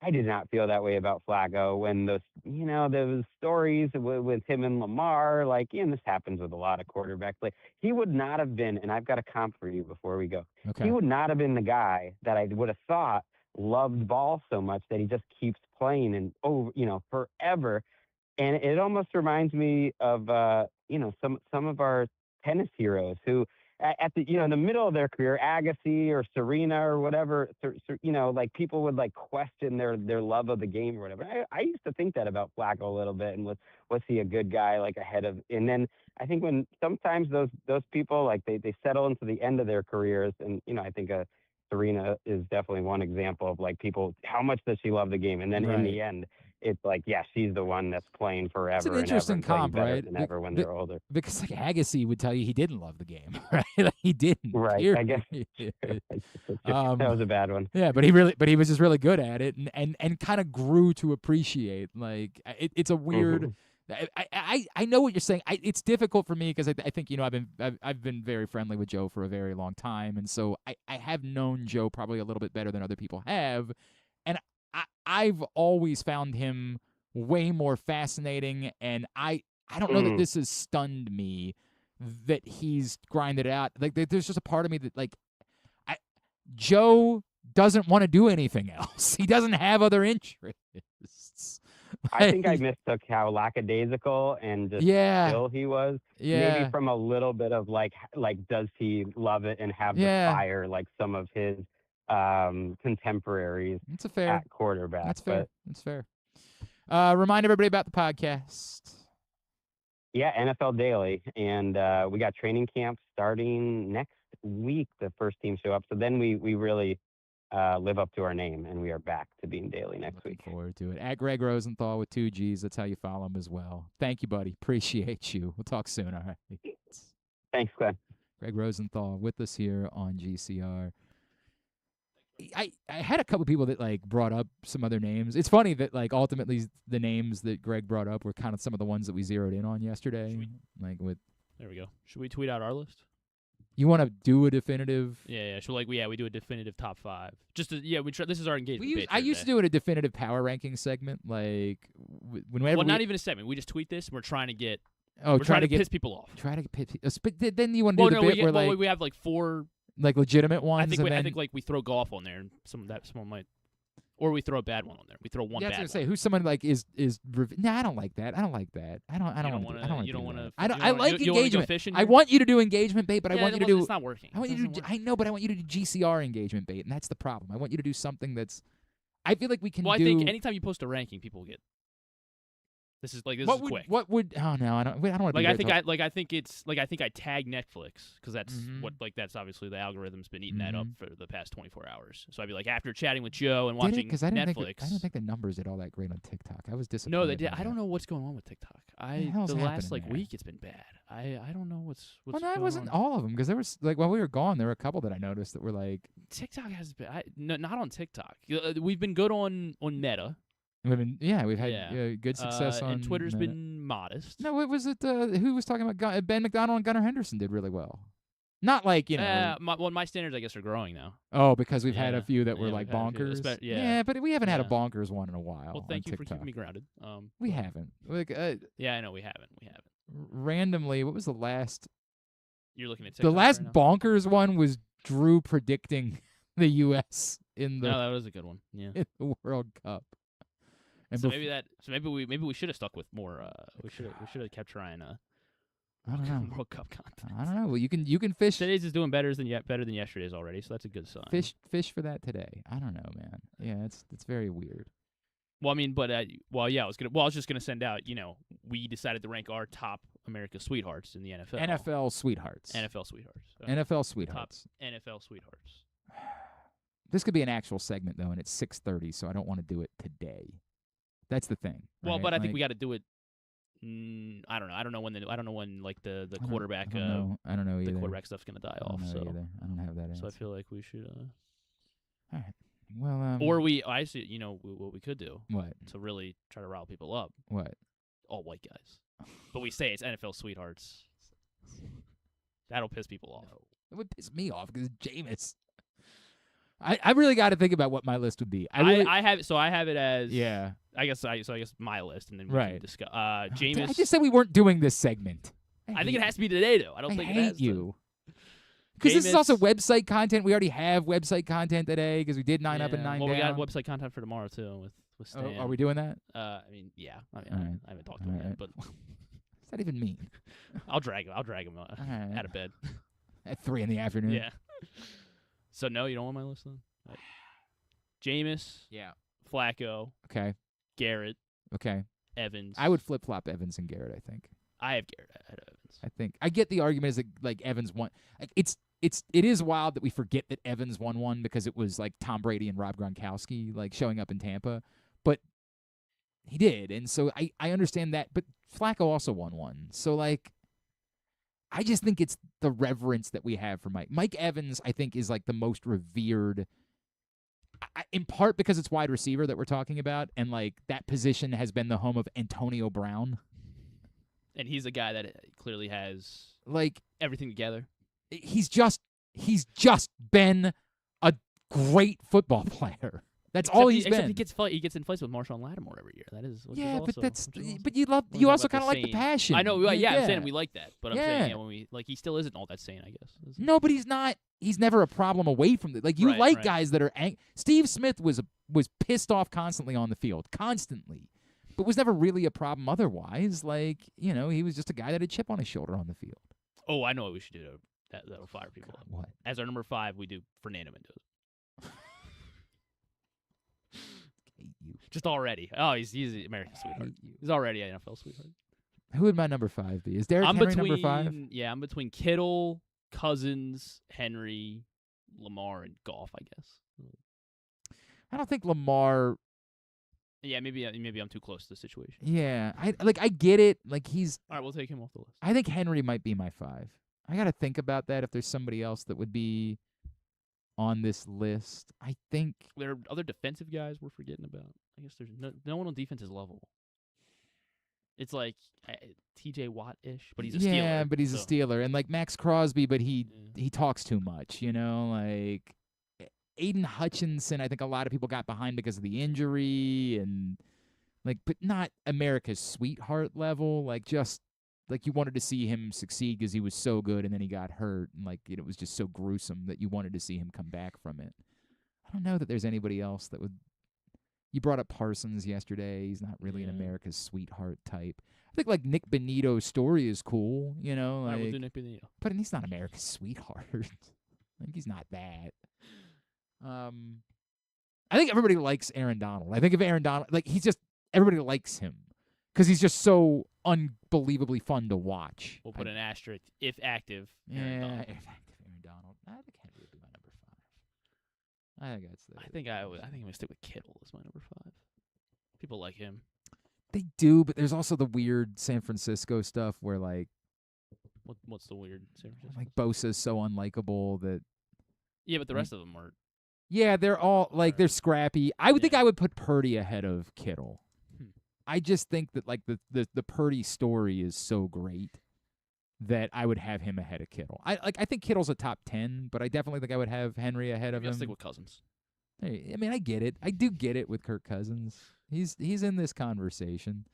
I did not feel that way about Flacco when those stories with him and Lamar, like, this happens with a lot of quarterbacks. Like, he would not have been, and I've got a comp for you before we go. Okay. He would not have been the guy that I would have thought loved ball so much that he just keeps playing and forever. And it almost reminds me of some of our tennis heroes who, at the the middle of their career, Agassi or Serena or whatever, like, people would, like, question their love of the game or whatever. I used to think that about Flacco a little bit, and was he a good guy, like, ahead of? And then I think when sometimes those people, like, they settle into the end of their careers, and I think Serena is definitely one example of, like, people, how much does she love the game, and then in the end, it's like, yeah, she's the one that's playing forever. It's an interesting and ever, comp, better right? than ever when they're older. Because like Agassi would tell you he didn't love the game, right? Like, he didn't. Right. Period. I guess that was a bad one. Yeah, but he was just really good at it, and kind of grew to appreciate. Like it's a weird. I know what you're saying. It's difficult for me because I think I've been very friendly with Joe for a very long time, and so I have known Joe probably a little bit better than other people have, and I've always found him way more fascinating, and I don't know that this has stunned me that he's grinded it out. Like there's just a part of me that like Joe doesn't want to do anything else. He doesn't have other interests. I think I mistook how lackadaisical and just chill he was. Yeah. Maybe from a little bit of like does he love it and have the fire like some of his contemporaries at quarterback. That's fair. That's fair. Remind everybody about the podcast. Yeah, NFL Daily. And we got training camp starting next week, the first team show up. So then we really live up to our name, and we are back to being daily next week. Looking forward to it. At Gregg Rosenthal with 2 G's. That's how you follow him as well. Thank you, buddy. Appreciate you. We'll talk soon, all right? Thanks, Glenn. Gregg Rosenthal with us here on GCR. I had a couple people that like brought up some other names. It's funny that like ultimately the names that Greg brought up were kind of some of the ones that we zeroed in on yesterday. There we go. Should we tweet out our list? You want to do a definitive? Yeah. Should we do a definitive top 5? Just this is our engagement. I used to do it a definitive power ranking segment, like whenever. Well, not even a segment. We just tweet this, and we're trying to get. Oh, trying to piss people off. Try to get people. But then you want to do the bit where like we have like 4 like legitimate ones. I think like we throw golf on there, and someone might, or we throw a bad one on there. We throw one. Yeah, bad I was gonna one. say who's someone like is. No, I don't like that. I don't like that. I don't want to. You don't want to. I like engagement. I want you to do engagement bait, but I want you to do. It's not working. I want you to do. I know, but I want you to do GCR engagement bait, and that's the problem. I want you to do something that's. I feel like we can. Well, I think anytime you post a ranking, people will get. This is quick. What would? Oh no, I don't want to. I think I tag Netflix because that's that's obviously the algorithm's been eating that up for the past 24 hours. So I'd be like, after chatting with Joe and watching Netflix. I don't think the numbers did all that great on TikTok. I was disappointed. No, they did. I don't know what's going on with TikTok. The last week it's been bad. I don't know what's. Well, no, it wasn't all of them because there was like while we were gone, there were a couple that I noticed that were like TikTok has been. Not on TikTok. We've been good on Meta. We've had good success on. And Twitter's been modest. No, what was it? Who was talking about Ben McDonald and Gunnar Henderson did really well. Not like my standards, I guess, are growing now. Oh, because we've had a few that were like bonkers. Yeah, but we haven't had a bonkers one in a while. Well, thank you TikTok. for keeping me grounded. We haven't. Yeah, I know we haven't. Randomly, what was the last? You're looking at TikTok. The last right now? bonkers one was Drew predicting the U.S. in the. No, that was a good one. Yeah. In the World Cup. And maybe we should have stuck with more. We should have kept trying. I don't know. World Cup content. I don't know. Well, you can fish. Today's is doing better than yesterday's already, so that's a good sign. Fish for that today. I don't know, man. Yeah, it's very weird. Well, I mean, but I was just gonna send out. We decided to rank our top America's sweethearts in the NFL. NFL sweethearts. NFL sweethearts. NFL sweethearts. Top NFL sweethearts. This could be an actual segment though, and it's 6:30, so I don't want to do it today. That's the thing. Well, but I think we got to do it. I don't know. I don't know when like the quarterback. I don't know either. The quarterback stuff's gonna die off. I don't have that. So I feel like we should. All right. Well. Or I see. What we could do. What? To really try to rile people up. What? All white guys. But we say it's NFL sweethearts. That'll piss people off. No. It would piss me off because it's Jameis. I really got to think about what my list would be. I have it as I guess my list, and then we can discuss. Jameis. I just said we weren't doing this segment. I think it has to be today, though. I don't think it has you. Because this is also website content. We already have website content today because we did 9 up and 9 down. Well, we got website content for tomorrow too with Stan. Are we doing that? I haven't talked to him yet, but what's that even mean? I'll drag him out of bed at 3 in the afternoon. Yeah. So no, you don't want my list then? Right. Jameis. Yeah. Flacco. Okay. Garrett. Okay. Evans. I would flip-flop Evans and Garrett, I think. I have Garrett ahead of Evans. I think. I get the argument is that like Evans won. Like, it is wild that we forget that Evans won one because it was like Tom Brady and Rob Gronkowski like showing up in Tampa. But He did, and so I understand that. But Flacco also won one, so like, I just think it's the reverence that we have for Mike. Mike Evans, I think, is like the most revered. In part because it's wide receiver that we're talking about, and like that position has been the home of Antonio Brown. And he's a guy that clearly has like everything together. He's just been a great football player. That's all he's been. He gets in fights with Marshawn Lattimore every year. That is but you also kind of like the passion. I know. Yeah, I'm saying we like that, but I'm saying when we like he still isn't all that sane, I guess. No, but he's not. He's never a problem away from it. Like you guys that are Steve Smith was pissed off constantly on the field, constantly, but was never really a problem otherwise. Like he was just a guy that had a chip on his shoulder on the field. Oh, I know what we should do that'll fire people up. What? As our number 5, we do Fernando Mendoza. Just already. Oh, he's an American sweetheart. He's already an NFL sweetheart. Who would my number 5 be? Is Derrick Henry number 5? Yeah, I'm between Kittle, Cousins, Henry, Lamar, and Goff, I guess. I don't think Lamar. Yeah, maybe I'm too close to the situation. Yeah, I get it. Like he's. All right, we'll take him off the list. I think Henry might be my 5. I got to think about that if there's somebody else that would be on this list. I think there are other defensive guys we're forgetting about. I guess there's no one on defense is level. It's like T.J. Watt-ish, but he's a Steeler. Yeah, but he's a Steeler. And like Max Crosby, but he talks too much, like Aiden Hutchinson, I think a lot of people got behind because of the injury and like, but not America's sweetheart level, like just like you wanted to see him succeed because he was so good and then he got hurt and like it was just so gruesome that you wanted to see him come back from it. I don't know that there's anybody else that would. You brought up Parsons yesterday. He's not really an America's sweetheart type. I think like Nick Benito's story is cool, Like, we'll do Nick Benito. But he's not America's sweetheart. Like he's not that. I think everybody likes Aaron Donald. I think if Aaron Donald, like everybody likes him because he's just so unbelievably fun to watch. We'll put an asterisk if active. If active Aaron Donald. I think Henry would be my number 5. I think that's. I think I'm gonna stick with Kittle as my number 5. People like him. They do, but there's also the weird San Francisco stuff where like. What's the weird San Francisco? Like Bosa's so unlikable that. Yeah, but the rest of them aren't. Yeah, they're all like they're scrappy. I would think I would put Purdy ahead of Kittle. I just think that like the Purdy story is so great that I would have him ahead of Kittle. I think Kittle's a top 10, but I definitely think I would have Henry ahead of him. Stick with Cousins. Hey, I mean, I get it. I do get it with Kirk Cousins. He's in this conversation.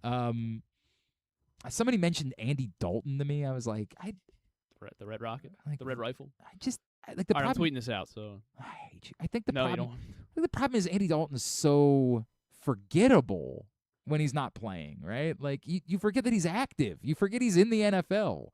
Somebody mentioned Andy Dalton to me. I was like, the Red Rocket, the Red Rifle. Like the All right, problem, I'm tweeting this out. So I hate you. I think the no, problem. you don't. I think the problem is Andy Dalton is so forgettable when he's not playing. Right? Like you forget that he's active. You forget he's in the NFL.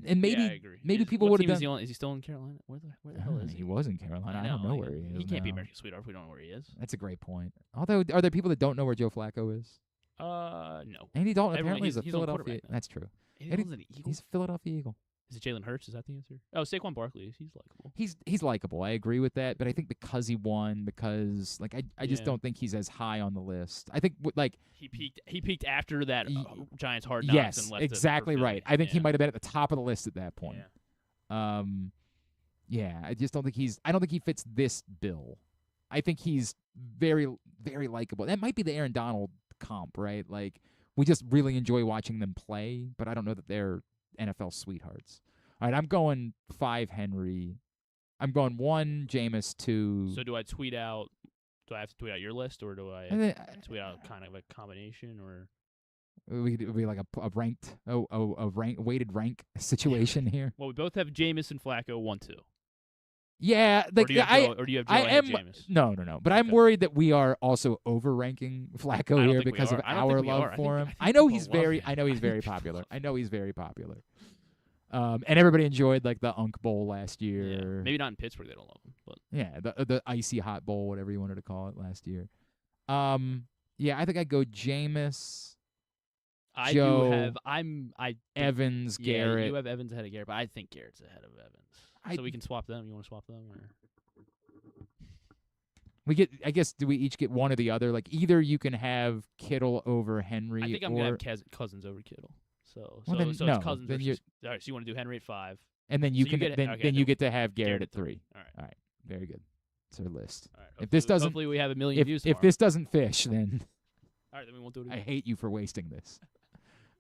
And maybe I agree. Maybe people would have done. Is he still in Carolina? Where the hell is he? He was in Carolina. I don't know where he is. He can't be now. American sweetheart if we don't know where he is. That's a great point. Although, are there people that don't know where Joe Flacco is? No. Andy Dalton Everyone, apparently is a he's Philadelphia. That's true. He's a Philadelphia Eagle. Is it Jalen Hurts? Is that the answer? Oh, Saquon Barkley. He's likable. He's likable. I agree with that. But I think because he won, because like I just don't think he's as high on the list. I think like he peaked after that Giants hard knocks. Yes, and left exactly right. I think he might have been at the top of the list at that point. Yeah. I just don't think I don't think he fits this bill. I think he's very, very likable. That might be the Aaron Donald comp, right? Like we just really enjoy watching them play, but I don't know that they're NFL sweethearts. All right, I'm going 5 Henry. I'm going 1 Jameis, 2. So do I have to tweet out your list, or do I tweet out kind of a combination, or it would be like a ranked weighted rank situation here. Well, we both have Jameis and Flacco 1-2. Yeah, like or do you have Joe and Jameis? No. But I'm worried that we are also overranking Flacco here because of our love for him. I know he's very popular. And everybody enjoyed like the Unk Bowl last year. Yeah. Maybe not in Pittsburgh; they don't love him. But yeah, the icy hot bowl, whatever you wanted to call it last year. Yeah, I think I'd go Jameis. Evans, Garrett. You have Evans ahead of Garrett, but I think Garrett's ahead of Evans. So we can swap them. You want to swap them, or I guess, do we each get one or the other? Like, either you can have Kittle over Henry. I think I'm going to have Cousins over Kittle. So no, it's Cousins then versus. All right, so you want to do Henry at 5. And then you get to have Garrett Garrett at 3. All right. All right. Very good. It's our list. All right. If this doesn't, hopefully we have 1 million views if this doesn't fish, then all right, then we won't do it I again. hate you for wasting this.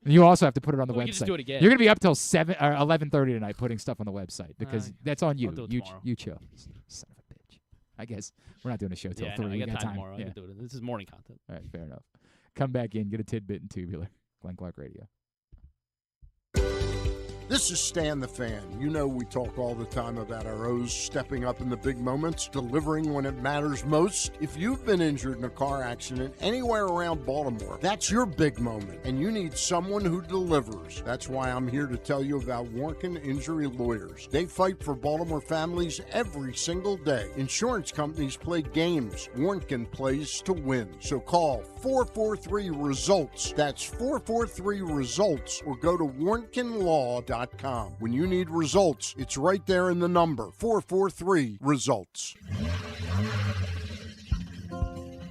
You also have to put it on the We website. can just do it again. You're gonna be up till 11:30 tonight putting stuff on the website because that's on you. I'll do it You tomorrow. you chill. Son of a bitch. I guess we're not doing a show till 3. No, I We got got time tomorrow. I Yeah. can do it. This is morning content. All right, fair enough. Come back in, get a tidbit and tubular. Glenn Clark Radio. This is Stan the Fan. You know we talk all the time about our O's stepping up in the big moments, delivering when it matters most. If you've been injured in a car accident anywhere around Baltimore, that's your big moment, and you need someone who delivers. That's why I'm here to tell you about Warnken Injury Lawyers. They fight for Baltimore families every single day. Insurance companies play games. Warnken plays to win. So call 443-RESULTS. That's 443-RESULTS, or go to warnkenlaw.com. When you need results, it's right there in the number, 443-RESULTS.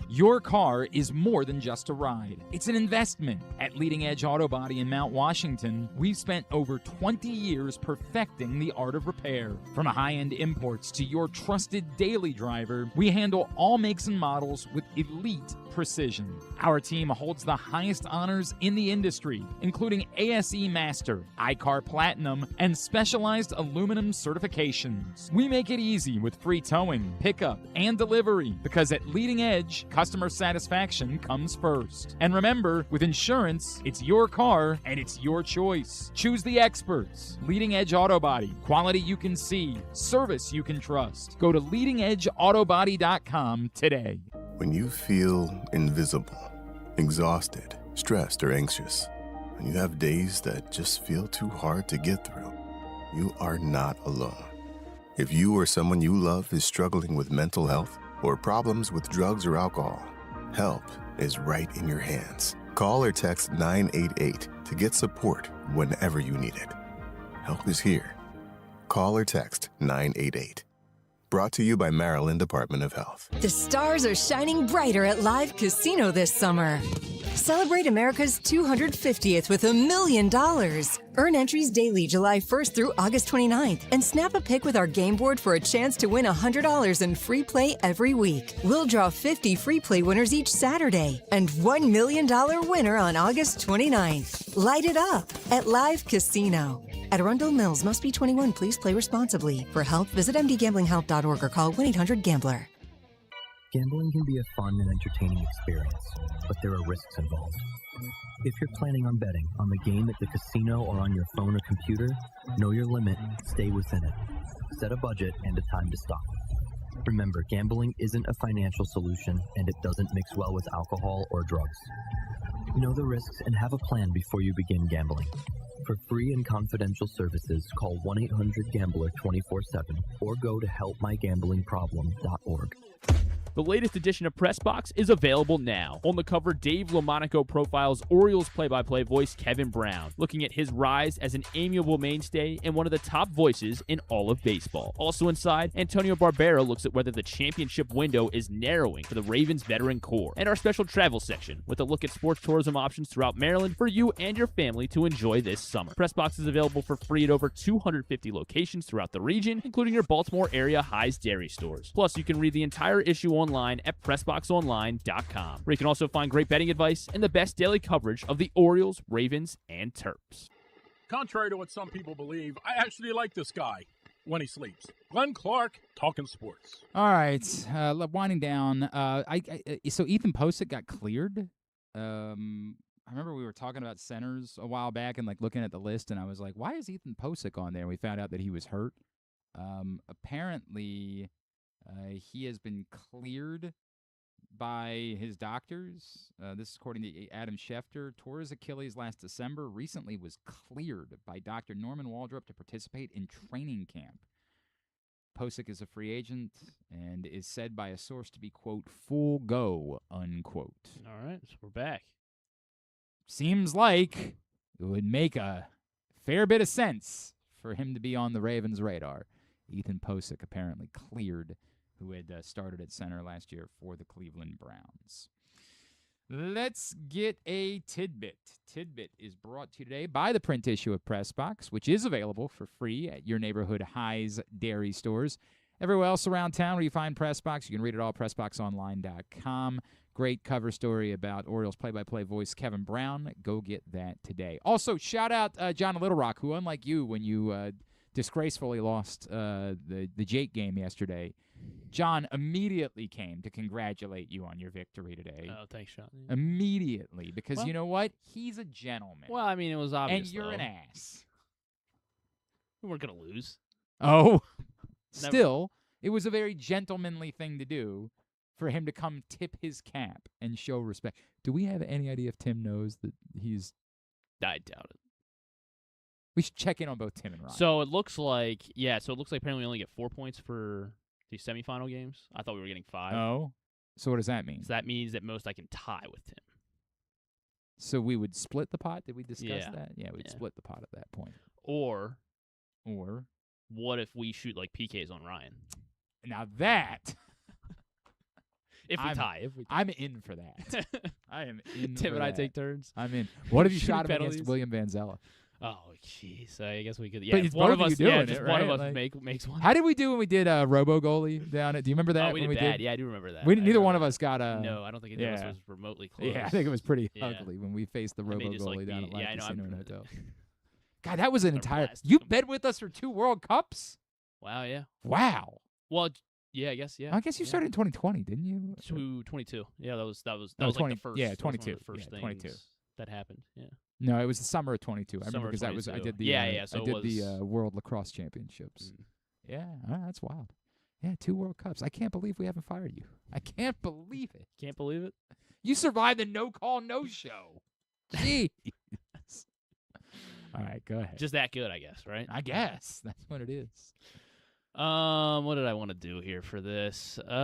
Your car is more than just a ride. It's an investment. At Leading Edge Auto Body in Mount Washington, we've spent over 20 years perfecting the art of repair. From high-end imports to your trusted daily driver, we handle all makes and models with elite precision. Our team holds the highest honors in the industry, including ASE Master, iCar Platinum, and specialized aluminum certifications. We make it easy with free towing, pickup, and delivery because at Leading Edge, customer satisfaction comes first. And remember, with insurance, it's your car and it's your choice. Choose the experts. Leading Edge Auto Body. Quality you can see. Service you can trust. Go to leadingedgeautobody.com today. When you feel invisible, exhausted, stressed, or anxious, when you have days that just feel too hard to get through, you are not alone. If you or someone you love is struggling with mental health or problems with drugs or alcohol, help is right in your hands. Call or text 988 to get support whenever you need it. Help is here. Call or text 988. Brought to you by Maryland Department of Health. The stars are shining brighter at Live Casino this summer. Celebrate America's 250th with $1 million. Earn entries daily July 1st through August 29th and snap a pic with our game board for a chance to win $100 in free play every week. We'll draw 50 free play winners each Saturday and $1 million winner on August 29th. Light it up at Live Casino. At Arundel Mills, must be 21. Please play responsibly. For help, visit mdgamblinghelp.org or call 1-800-GAMBLER. Gambling can be a fun and entertaining experience, but there are risks involved. If you're planning on betting on the game at the casino or on your phone or computer, know your limit, stay within it. Set a budget and a time to stop. Remember, gambling isn't a financial solution, and it doesn't mix well with alcohol or drugs. Know the risks and have a plan before you begin gambling. For free and confidential services, call 1-800-GAMBLER 24/7 or go to helpmygamblingproblem.org. The latest edition of Pressbox is available now. On the cover, Dave LaMonaco profiles Orioles play-by-play voice Kevin Brown, looking at his rise as an amiable mainstay and one of the top voices in all of baseball. Also inside, Antonio Barbera looks at whether the championship window is narrowing for the Ravens veteran core, and our special travel section with a look at sports tourism options throughout Maryland for you and your family to enjoy this summer. Pressbox is available for free at over 250 locations throughout the region, including your Baltimore area High's Dairy stores. Plus, you can read the entire issue online at PressBoxOnline.com, where you can also find great betting advice and the best daily coverage of the Orioles, Ravens, and Terps. Contrary to what some people believe, I actually like this guy when he sleeps. Glenn Clark, talking sports. All right, winding down. So Ethan Posick got cleared. I remember we were talking about centers a while back and like looking at the list, and I was like, "Why is Ethan Posick on there?" And we found out that he was hurt. Apparently, he has been cleared by his doctors. This is according to Adam Schefter. Tore his Achilles last December. Recently was cleared by Dr. Norman Waldrop to participate in training camp. Posick is a free agent and is said by a source to be, quote, full go, unquote. All right, so we're back. Seems like it would make a fair bit of sense for him to be on the Ravens' radar. Ethan Posick apparently cleared who had started at center last year for the Cleveland Browns. Let's get a tidbit. Tidbit is brought to you today by the print issue of Press Box, which is available for free at your neighborhood High's dairy stores. Everywhere else around town where you find Press Box, you can read it all at PressBoxOnline.com. Great cover story about Orioles play-by-play voice Kevin Brown. Go get that today. Also, shout out John Little Rock, who, unlike you, when you disgracefully lost the Jake game yesterday, John immediately came to congratulate you on your victory today. Oh, thanks, Sean. Immediately, because you know what? He's a gentleman. Well, I mean, it was obvious, and you're though. an ass. We weren't going to lose. Oh. Still, it was a very gentlemanly thing to do for him to come tip his cap and show respect. Do we have any idea if Tim knows that he's... I doubt it. We should check in on both Tim and Ryan. So it looks like, apparently we only get 4 points for these semifinal games. I thought we were getting 5. Oh? So what does that mean? So that means that most I can tie with Tim. So we would split the pot? Did we discuss that? Yeah, we'd split the pot at that point. Or what if we shoot like PKs on Ryan? Now that... If we tie. I'm in for that. I am in Tim for and I that. take turns. I'm in. What if you Shoot shot him penalties? against William Vanzella? Oh, jeez. I guess we could. But Yeah, it's one both of of us. you doing Yeah, it, just right? one of us Like, makes one. How did we do when we did Robo Goalie down at? Do you remember that? We when did we bad. did? Yeah, I do remember that. Neither one of us got a. No, I don't think either of us was remotely close. Yeah, I think it was pretty ugly when we faced the I may Robo just, like, Goalie down be- at Live yeah, I know, Casino I'm- and Hotel. God, that was an entire. blast. You bet with us for 2 World Cups. Wow. Yeah. Wow. Well, yeah. I guess. Yeah. I guess you started in 2020, didn't you? 22. Yeah, that was No, like 20 the first. yeah, that was one of 22. the first Yeah, 22. things that happened. Yeah. No, it was the summer of 22. I remember Summer of because that was I 22. did the So I it did was- the World Lacrosse Championships. Yeah, that's wild. Yeah, 2 World Cups. I can't believe we haven't fired you. I can't believe it. Can't believe it. You survived the no call no show. Jeez. All right, go ahead. Just that good, I guess. Right. I guess that's what it is. What did I want to do here for this? Dylan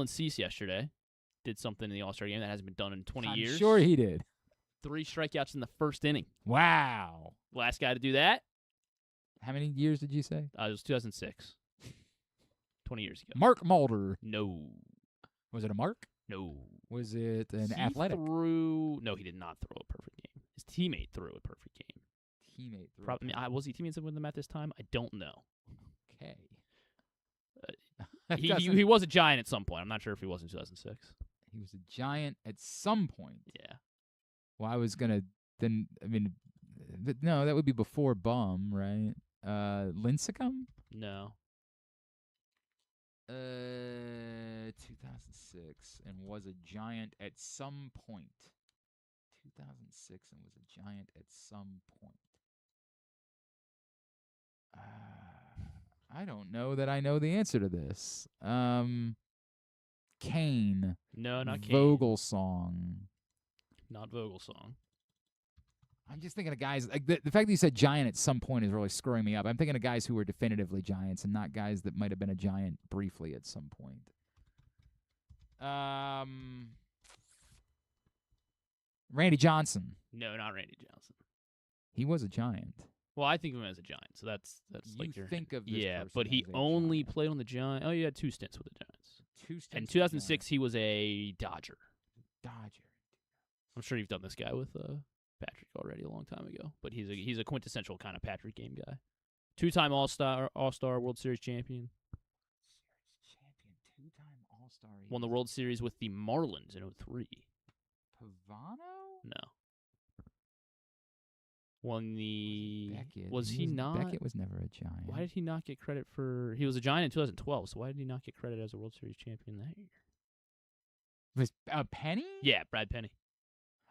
Cease yesterday did something in the All-Star game that hasn't been done in 20 years. I'm sure he did. 3 strikeouts in the first inning. Wow. Last guy to do that? How many years did you say? It was 2006. 20 years ago. Mark Mulder. No. Was it a mark? No. Was it an He athletic? No, he did not throw a perfect game. His teammate threw a perfect game. Teammate threw. Was he teammates with them at this time? I don't know. Okay. He was a Giant at some point. I'm not sure if he was in 2006. He was a Giant at some point. Yeah. Well, I was gonna then. I mean, no, that would be before Bum, right? Lincecum? No. 2006 and was a Giant at some point. 2006 and was a Giant at some point. I don't know that I know the answer to this. Kane. No, not Kane. Vogelsong. Not Vogelsong. I'm just thinking of guys like the fact that you said Giant at some point is really screwing me up. I'm thinking of guys who were definitively Giants and not guys that might have been a Giant briefly at some point. Randy Johnson. No, not Randy Johnson. He was a Giant. Well, I think of him as a Giant, so that's like you your think of this yeah, person but he as a only played on the Giants. Oh, he had 2 stints with the Giants. 2 stints. In with 2006, he was a Dodger. Dodger. I'm sure you've done this guy with Patrick already a long time ago, but he's a quintessential kind of Patrick game guy. 2-time All-Star World Series champion. 2-time All-Star. Won the World Series with the Marlins in 2003. Pavano? No. Won the... Beckett. Was he not... Beckett was never a Giant. Why did he not get credit for... He was a Giant in 2012, so why did he not get credit as a World Series champion that year? Was Penny? Yeah, Brad Penny.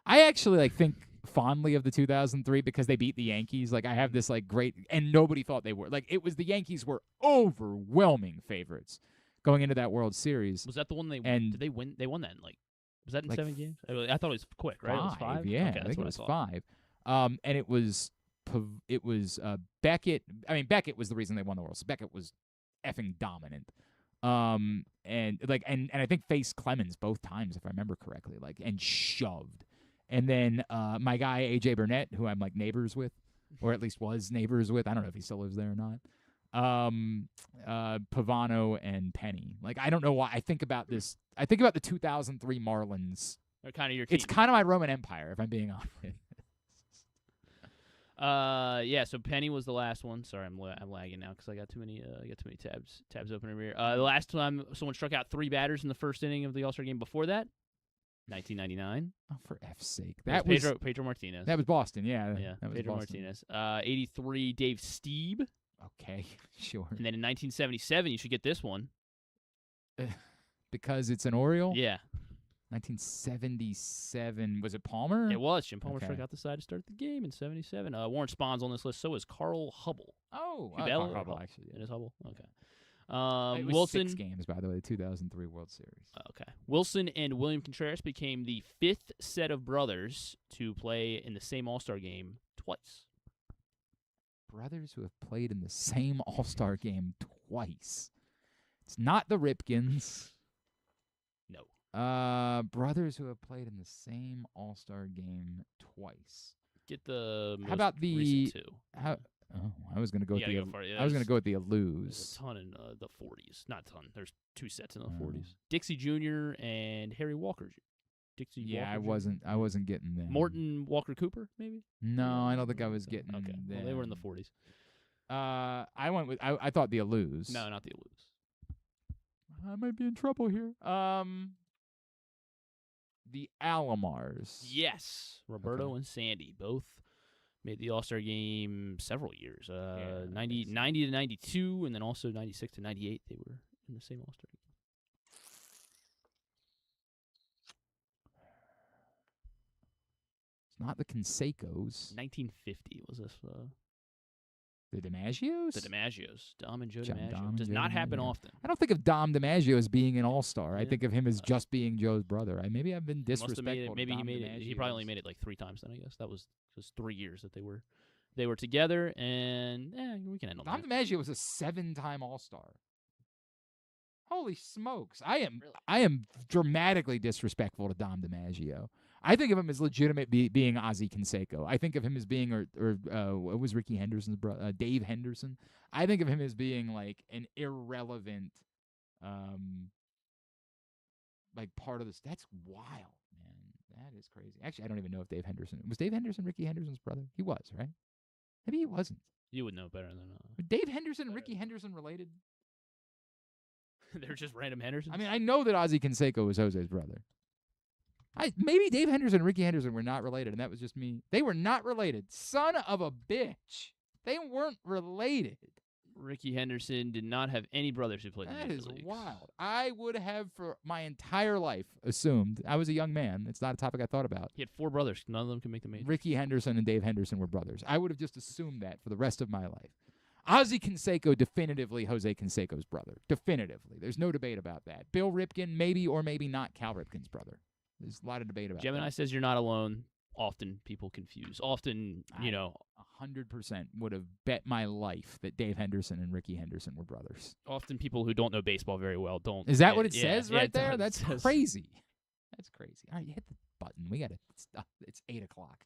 I actually think fondly of the 2003 because they beat the Yankees. Like I have this great, and nobody thought they were. It was the Yankees were overwhelming favorites going into that World Series. Was that the one they and did they win? They won that in was that in 7 games? I thought it was quick, right? 5, It was 5. Yeah, okay, I think it was thought. 5. And it was Beckett. I mean, Beckett was the reason they won the World. So Beckett was effing dominant. And I think faced Clemens both times if I remember correctly. And shoved. And then my guy, A.J. Burnett, who I'm neighbors with, or at least was neighbors with. I don't know if he still lives there or not. Pavano and Penny. Like, I don't know why. I think about this. I think about the 2003 Marlins. They're kind of your team. It's kind of my Roman Empire, if I'm being honest. Yeah. So Penny was the last one. Sorry, I'm lagging now because I got too many tabs open over here. The last time someone struck out 3 batters in the first inning of the All-Star game before that, 1999. Oh, for F's sake, that was Pedro Martinez. That was Boston. Yeah. That was Pedro Boston. Martinez. 83, Dave Stieb. Okay, sure. And then in 1977, you should get this one. Because it's an Oriole? Yeah. 1977. Was it Palmer? It was. Jim Palmer struck out the side to start the game in 77. Warren Spahn's on this list. So is Carl Hubble. Oh, Carl Hubble, actually. Yeah. It is Hubble? Okay. It was Wilson, 6 games, by the way, the 2003 World Series. Okay. Wilson and William Contreras became the 5th set of brothers to play in the same All-Star game twice. Brothers who have played in the same All-Star game twice. It's not the Ripkins. No. Brothers who have played in the same All-Star game twice. Get the most How about the recent 2. I was going to go with the I was going to go with the Alus. There's a ton in the 40s. Not a ton. There's 2 sets in the 40s. Dixie Jr. and Harry Walker. Dixie Yeah, Walker I wasn't getting them. Morton Walker Cooper, maybe? No, I don't think I was getting them. Well, they were in the 40s. I went with I thought the Alus. No, not the Alus. I might be in trouble here. The Alomars. Yes. Roberto and Sandy both made the All-Star game several years. 90 to 92, and then also 96 to 98 they were in the same All-Star game. It's not the Canseco's. 1950 was this. The DiMaggios? The DiMaggios. Dom and Joe Dom DiMaggio. and Does Joe not happen DiMaggio. often. I don't think of Dom DiMaggio as being an all-star. I Yeah. think of him as just being Joe's brother. Maybe I've been Must have disrespectful. made it. Maybe he made it. He probably only made it like 3 times then, I guess. That was just 3 years that they were together, and we can end on Dom that. DiMaggio was a 7-time all-star. Holy smokes. I am dramatically disrespectful to Dom DiMaggio. I think of him as legitimate being Ozzie Canseco. I think of him as being, what was Ricky Henderson's brother? Dave Henderson. I think of him as being like an irrelevant, like part of this. That's wild, man. That is crazy. Actually, I don't even know if Dave Henderson was Ricky Henderson's brother. He was, right? Maybe he wasn't. You would know better than Were Dave Henderson and Ricky Henderson related? They're just random Hendersons. I mean, I know that Ozzie Canseco was Jose's brother. Maybe Dave Henderson and Ricky Henderson were not related, and that was just me. They were not related. Son of a bitch. They weren't related. Ricky Henderson did not have any brothers who played in the That Major is Leagues. wild. I would have, for my entire life, assumed. I was a young man. It's not a topic I thought about. He had 4 brothers. None of them could make the major. Ricky Henderson and Dave Henderson were brothers. I would have just assumed that for the rest of my life. Ozzie Canseco, definitively Jose Canseco's brother. Definitively. There's no debate about that. Bill Ripken, maybe or maybe not Cal Ripken's brother. There's a lot of debate about Gemini that. says you're not alone. Often people confuse. Often, 100% would have bet my life that Dave Henderson and Ricky Henderson were brothers. Often people who don't know baseball very well don't. Is that what it says right it there? does. That's It says- crazy. That's crazy. All right, you hit the button. We got to stop. It's 8 o'clock.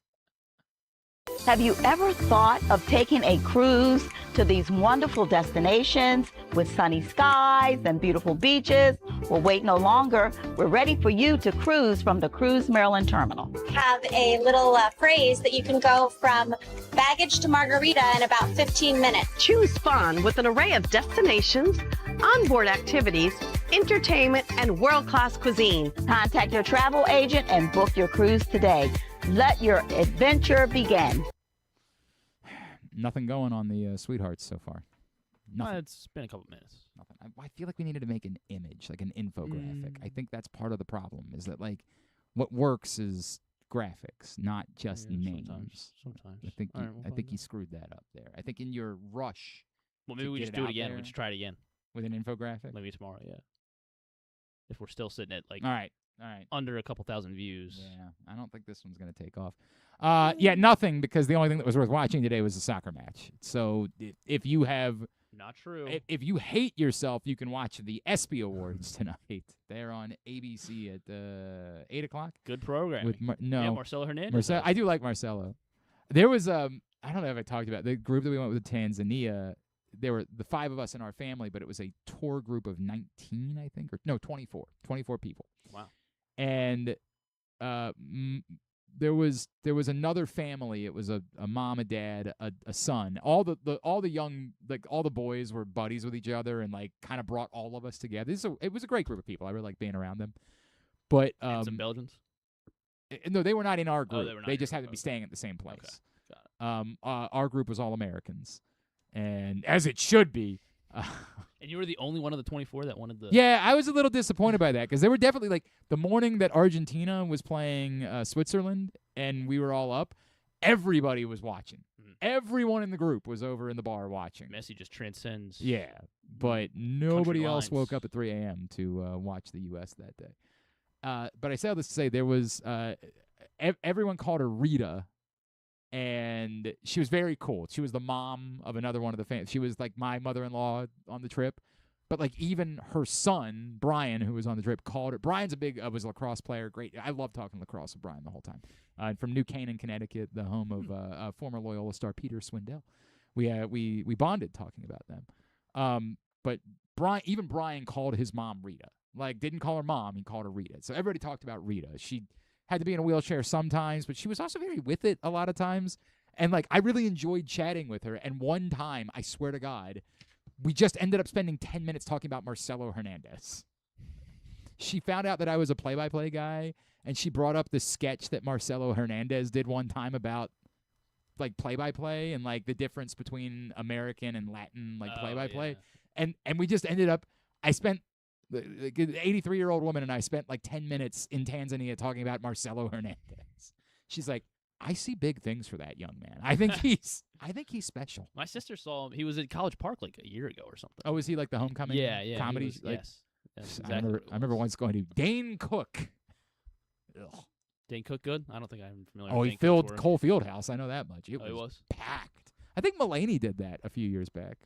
Have you ever thought of taking a cruise to these wonderful destinations with sunny skies and beautiful beaches? Well, wait no longer. We're ready for you to cruise from the Cruise Maryland Terminal. Have a little phrase that you can go from baggage to margarita in about 15 minutes. Choose fun with an array of destinations, onboard activities, entertainment, and world-class cuisine. Contact your travel agent and book your cruise today. Let your adventure begin. Nothing going on the Sweethearts so far. Nothing. It's been a couple minutes. Nothing. I feel like we needed to make an image, like an infographic. I think that's part of the problem, is that, like, what works is graphics, not just names. Sometimes. I think All you, right, we'll I think find you screwed that up there. I think in your rush. Well, maybe to we get just do it out again. there We just try it again. with an infographic. Maybe tomorrow, yeah. If we're still sitting at, like, All right. under a couple thousand views. Yeah, I don't think this one's going to take off. Yeah, nothing, because the only thing that was worth watching today was the soccer match. So if you have... Not true. If you hate yourself, you can watch the ESPY Awards tonight. They're on ABC at 8 o'clock. Good programming. With Yeah, Marcelo Hernandez. I do like Marcelo. There was, I don't know if I talked about the group that we went with Tanzania. there were the 5 of us in our family, but it was a tour group of 19, I think, or no, 24 people. Wow. And there was another family. It was a mom, a dad, a son. All the young, like all the boys were buddies with each other and like kind of brought all of us together. It was a great group of people. I really like being around them. But and some Belgians? No, they were not in our group. They were not they in just your happened to be staying at the same place. Okay. Got it. Our group was all Americans, and as it should be. And you were the only one of the 24 that wanted the. Yeah, I was a little disappointed by that because they were definitely like the morning that Argentina was playing Switzerland and we were all up, everybody was watching. Everyone in the group was over in the bar watching. Messi just transcends. Yeah, but nobody else lines. woke up at 3 a.m. to watch the U.S. that day. But I say all this to say there was everyone called her Rita. And she was very cool. She was the mom of another one of the fans. She was like my mother-in-law on the trip. But like even her son, Brian, who was on the trip, called her. Brian's was a lacrosse player. Great. I love talking lacrosse with Brian the whole time. From New Canaan, Connecticut, the home of former Loyola star Peter Swindell. We bonded talking about them. But Brian called his mom Rita. Like didn't call her mom. He called her Rita. So everybody talked about Rita. She had to be in a wheelchair sometimes, but she was also very with it a lot of times. And, like, I really enjoyed chatting with her. And one time, I swear to God, we just ended up spending 10 minutes talking about Marcelo Hernandez. She found out that I was a play-by-play guy, and she brought up the sketch that Marcelo Hernandez did one time about, like, play-by-play and, like, the difference between American and Latin, like, play-by-play. Yeah. And we just ended up – I spent – the 83-year-old woman and I spent like 10 minutes in Tanzania talking about Marcelo Hernandez. She's like, I see big things for that young man. I think he's special. My sister saw him. He was at College Park like a year ago or something. Oh, was he like the homecoming comedy? Was, like, yes. Exactly I remember once going to Dane Cook. Ugh. Dane Cook good? I don't think I'm familiar with Dane he filled Cook's Cole Fieldhouse. I know that much. It was packed. I think Mulaney did that a few years back.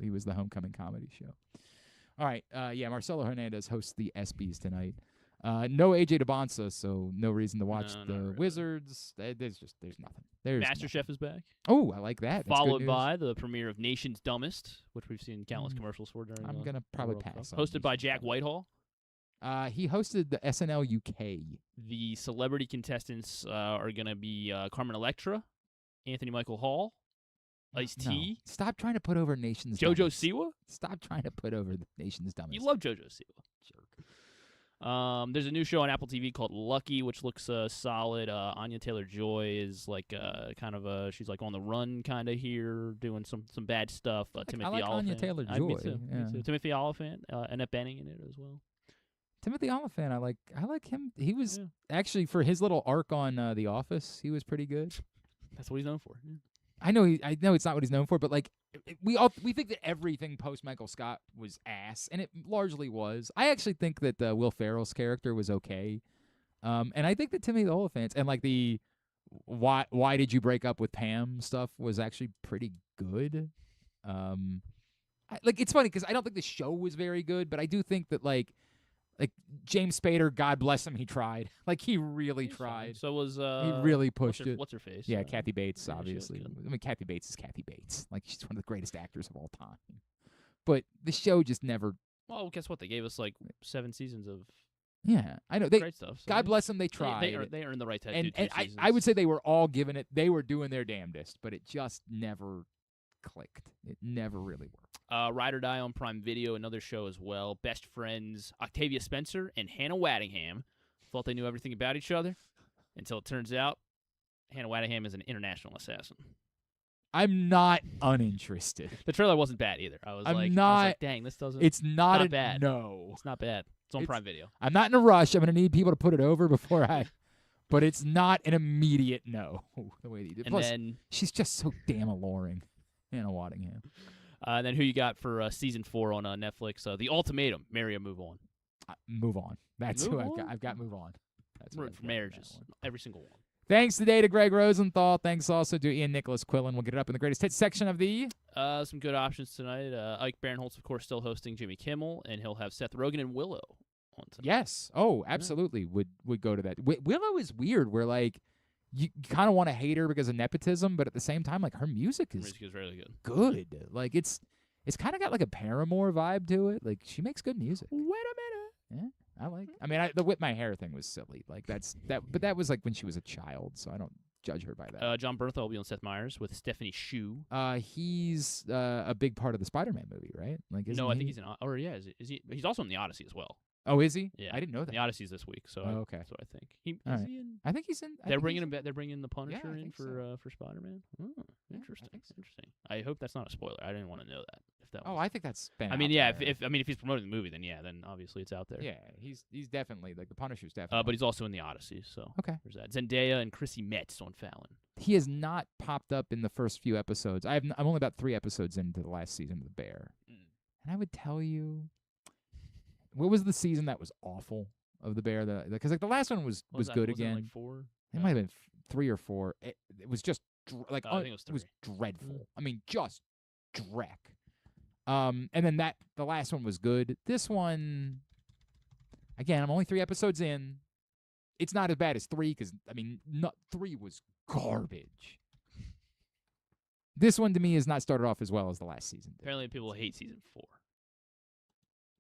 He was the homecoming comedy show. All right, Marcelo Hernandez hosts the ESPYs tonight. No AJ DeBonsa, so no reason to watch the Wizards. There's nothing. MasterChef is back. Oh, I like that. That's Followed by the premiere of Nation's Dumbest, which we've seen countless commercials for during. I'm gonna probably pass. Hosted by Jack Whitehall. He hosted the SNL UK. The celebrity contestants are gonna be Carmen Electra, Anthony Michael Hall, Ice-T. No. Stop trying to put over Nation's JoJo Dumbest. Siwa? Stop trying to put over the Nation's Dumbest. You love JoJo Siwa. Jerk. There's a new show on Apple TV called Lucky, which looks solid. Anya Taylor-Joy is like she's like on the run kind of here, doing some bad stuff. Timothy I like Oliphant. Anya Taylor-Joy. Me too. Timothy Oliphant, Annette Bening in it as well. Timothy Oliphant, I like him. He was actually, for his little arc on The Office, he was pretty good. That's what he's known for. Yeah. I know it's not what he's known for, but like we think that everything post Michael Scott was ass, and it largely was. I actually think that Will Ferrell's character was okay, and I think that Timothy Oliphant and like the why did you break up with Pam stuff was actually pretty good. It's funny because I don't think the show was very good, but I do think that like James Spader, God bless him, he tried. Like he really tried. So was he really pushed it. What's her face? Yeah, Kathy Bates, obviously. I mean, Kathy Bates is Kathy Bates. Like she's one of the greatest actors of all time. But the show just never. Well, guess what? They gave us like 7 seasons of. Yeah, I know. Great stuff. So God bless them. They tried. They earned the right to do 2 seasons. I would say they were all giving it. They were doing their damnedest, but it just never clicked. It never really worked. Ride or Die on Prime Video, another show as well. Best friends, Octavia Spencer and Hannah Waddingham thought they knew everything about each other until it turns out Hannah Waddingham is an international assassin. I'm not uninterested. The trailer wasn't bad either. I was like, dang, this doesn't. It's not bad. No, it's not bad. It's on Prime Video. I'm not in a rush. I'm going to need people to put it over before I. But it's not an immediate no. The way they did. Plus, then she's just so damn alluring, Hannah Waddingham. And then who you got for season 4 on Netflix? The Ultimatum, Marry or Move On. Move On. That's who I've got. I've got Move On. That's for marriages. Every single one. Thanks today to Gregg Rosenthal. Thanks also to Ian Nicholas Quillen. We'll get it up in the greatest hits section of the. Some good options tonight. Ike Barinholtz, of course, still hosting Jimmy Kimmel, and he'll have Seth Rogen and Willow on tonight. Yes. Oh, absolutely. Would go to that. Willow is weird. Where like you kind of want to hate her because of nepotism, but at the same time, like, her music is really good. Good. Like, it's kind of got like a Paramore vibe to it. Like, she makes good music. Wait a minute. Yeah, I like. I mean, the whip my hair thing was silly. Like, but that was like when she was a child, so I don't judge her by that. John Bernthal will be on Seth Meyers with Stephanie Hsu. He's a big part of the Spider-Man movie, right? Like, I think he's in. Or is he? He's also in the Odyssey as well. Oh, is he? Yeah, I didn't know that. The Odyssey's this week, so okay. That's what I think. Is right. he in? I think he's in. They're bringing him. They're bringing the Punisher in so. for Spider-Man. Oh, interesting. Interesting. I hope that's not a spoiler. I didn't want to know that. If that. I think that's. I mean, yeah. If he's promoting the movie, then obviously it's out there. Yeah, he's definitely like the Punisher's definitely. But he's also in the Odyssey, so okay. There's that. Zendaya and Chrissy Metz on Fallon. He has not popped up in the first few episodes. I'm only about 3 episodes into the last season of The Bear, and I would tell you, what was the season that was awful of The Bear? Because like the last one was good again. Like 4? It might have been 3 or 4. It was just I think it was 3. It was dreadful. I mean, just dreck. And then the last one was good. This one, again, I'm only 3 episodes in. It's not as bad as 3 because, I mean, 3 was garbage. This one, to me, has not started off as well as the last season did. Apparently, people hate season 4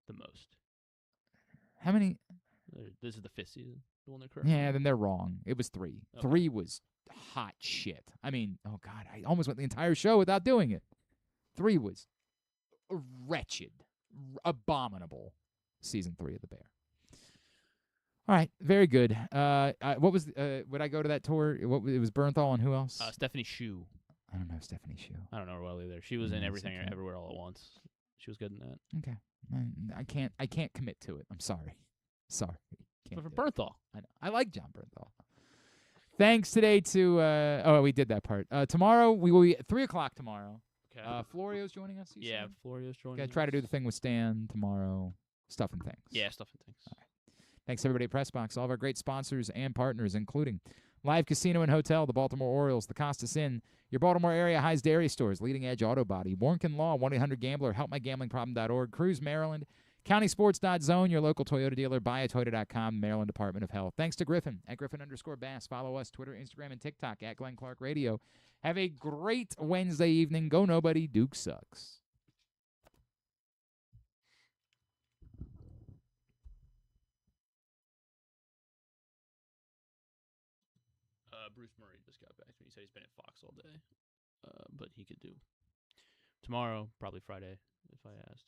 the most. How many? This is the 5th season. The one they're currently. Yeah, then they're wrong. It was 3. Okay. 3 was hot shit. I mean, oh, God, I almost went the entire show without doing it. 3 was wretched, abominable season 3 of The Bear. All right, very good. What was? Would I go to that tour? It was Bernthal and who else? Stephanie Hsu. I don't know Stephanie Hsu. I don't know her well either. She was in Everything Everywhere All at Once. She was good in that. Okay, I can't commit to it. I'm sorry. But for Bernthal, I know. I like John Bernthal. Thanks today to. We did that part. Tomorrow we will be at 3:00 tomorrow. Okay. Florio's joining us. Yeah, Florio's joining. Try to do the thing with Stan tomorrow. Stuff and things. Yeah, stuff and things. All right. Thanks, everybody at Pressbox, all of our great sponsors and partners, including Live Casino and Hotel, the Baltimore Orioles, the Costas Inn, your Baltimore area High's Dairy Stores, Leading Edge Auto Body, Warnken Law, 1-800-GAMBLER, HelpMyGamblingProblem.org, Cruise, Maryland, CountySports.zone, your local Toyota dealer, BuyAToyota.com, Maryland Department of Health. Thanks to Griffin, at Griffin_Bass. Follow us, Twitter, Instagram, and TikTok, at Glenn Clark Radio. Have a great Wednesday evening. Go nobody. Duke sucks. Bruce Murray just got back to me. He said he's been at Fox all day, but he could do tomorrow, probably Friday, if I asked.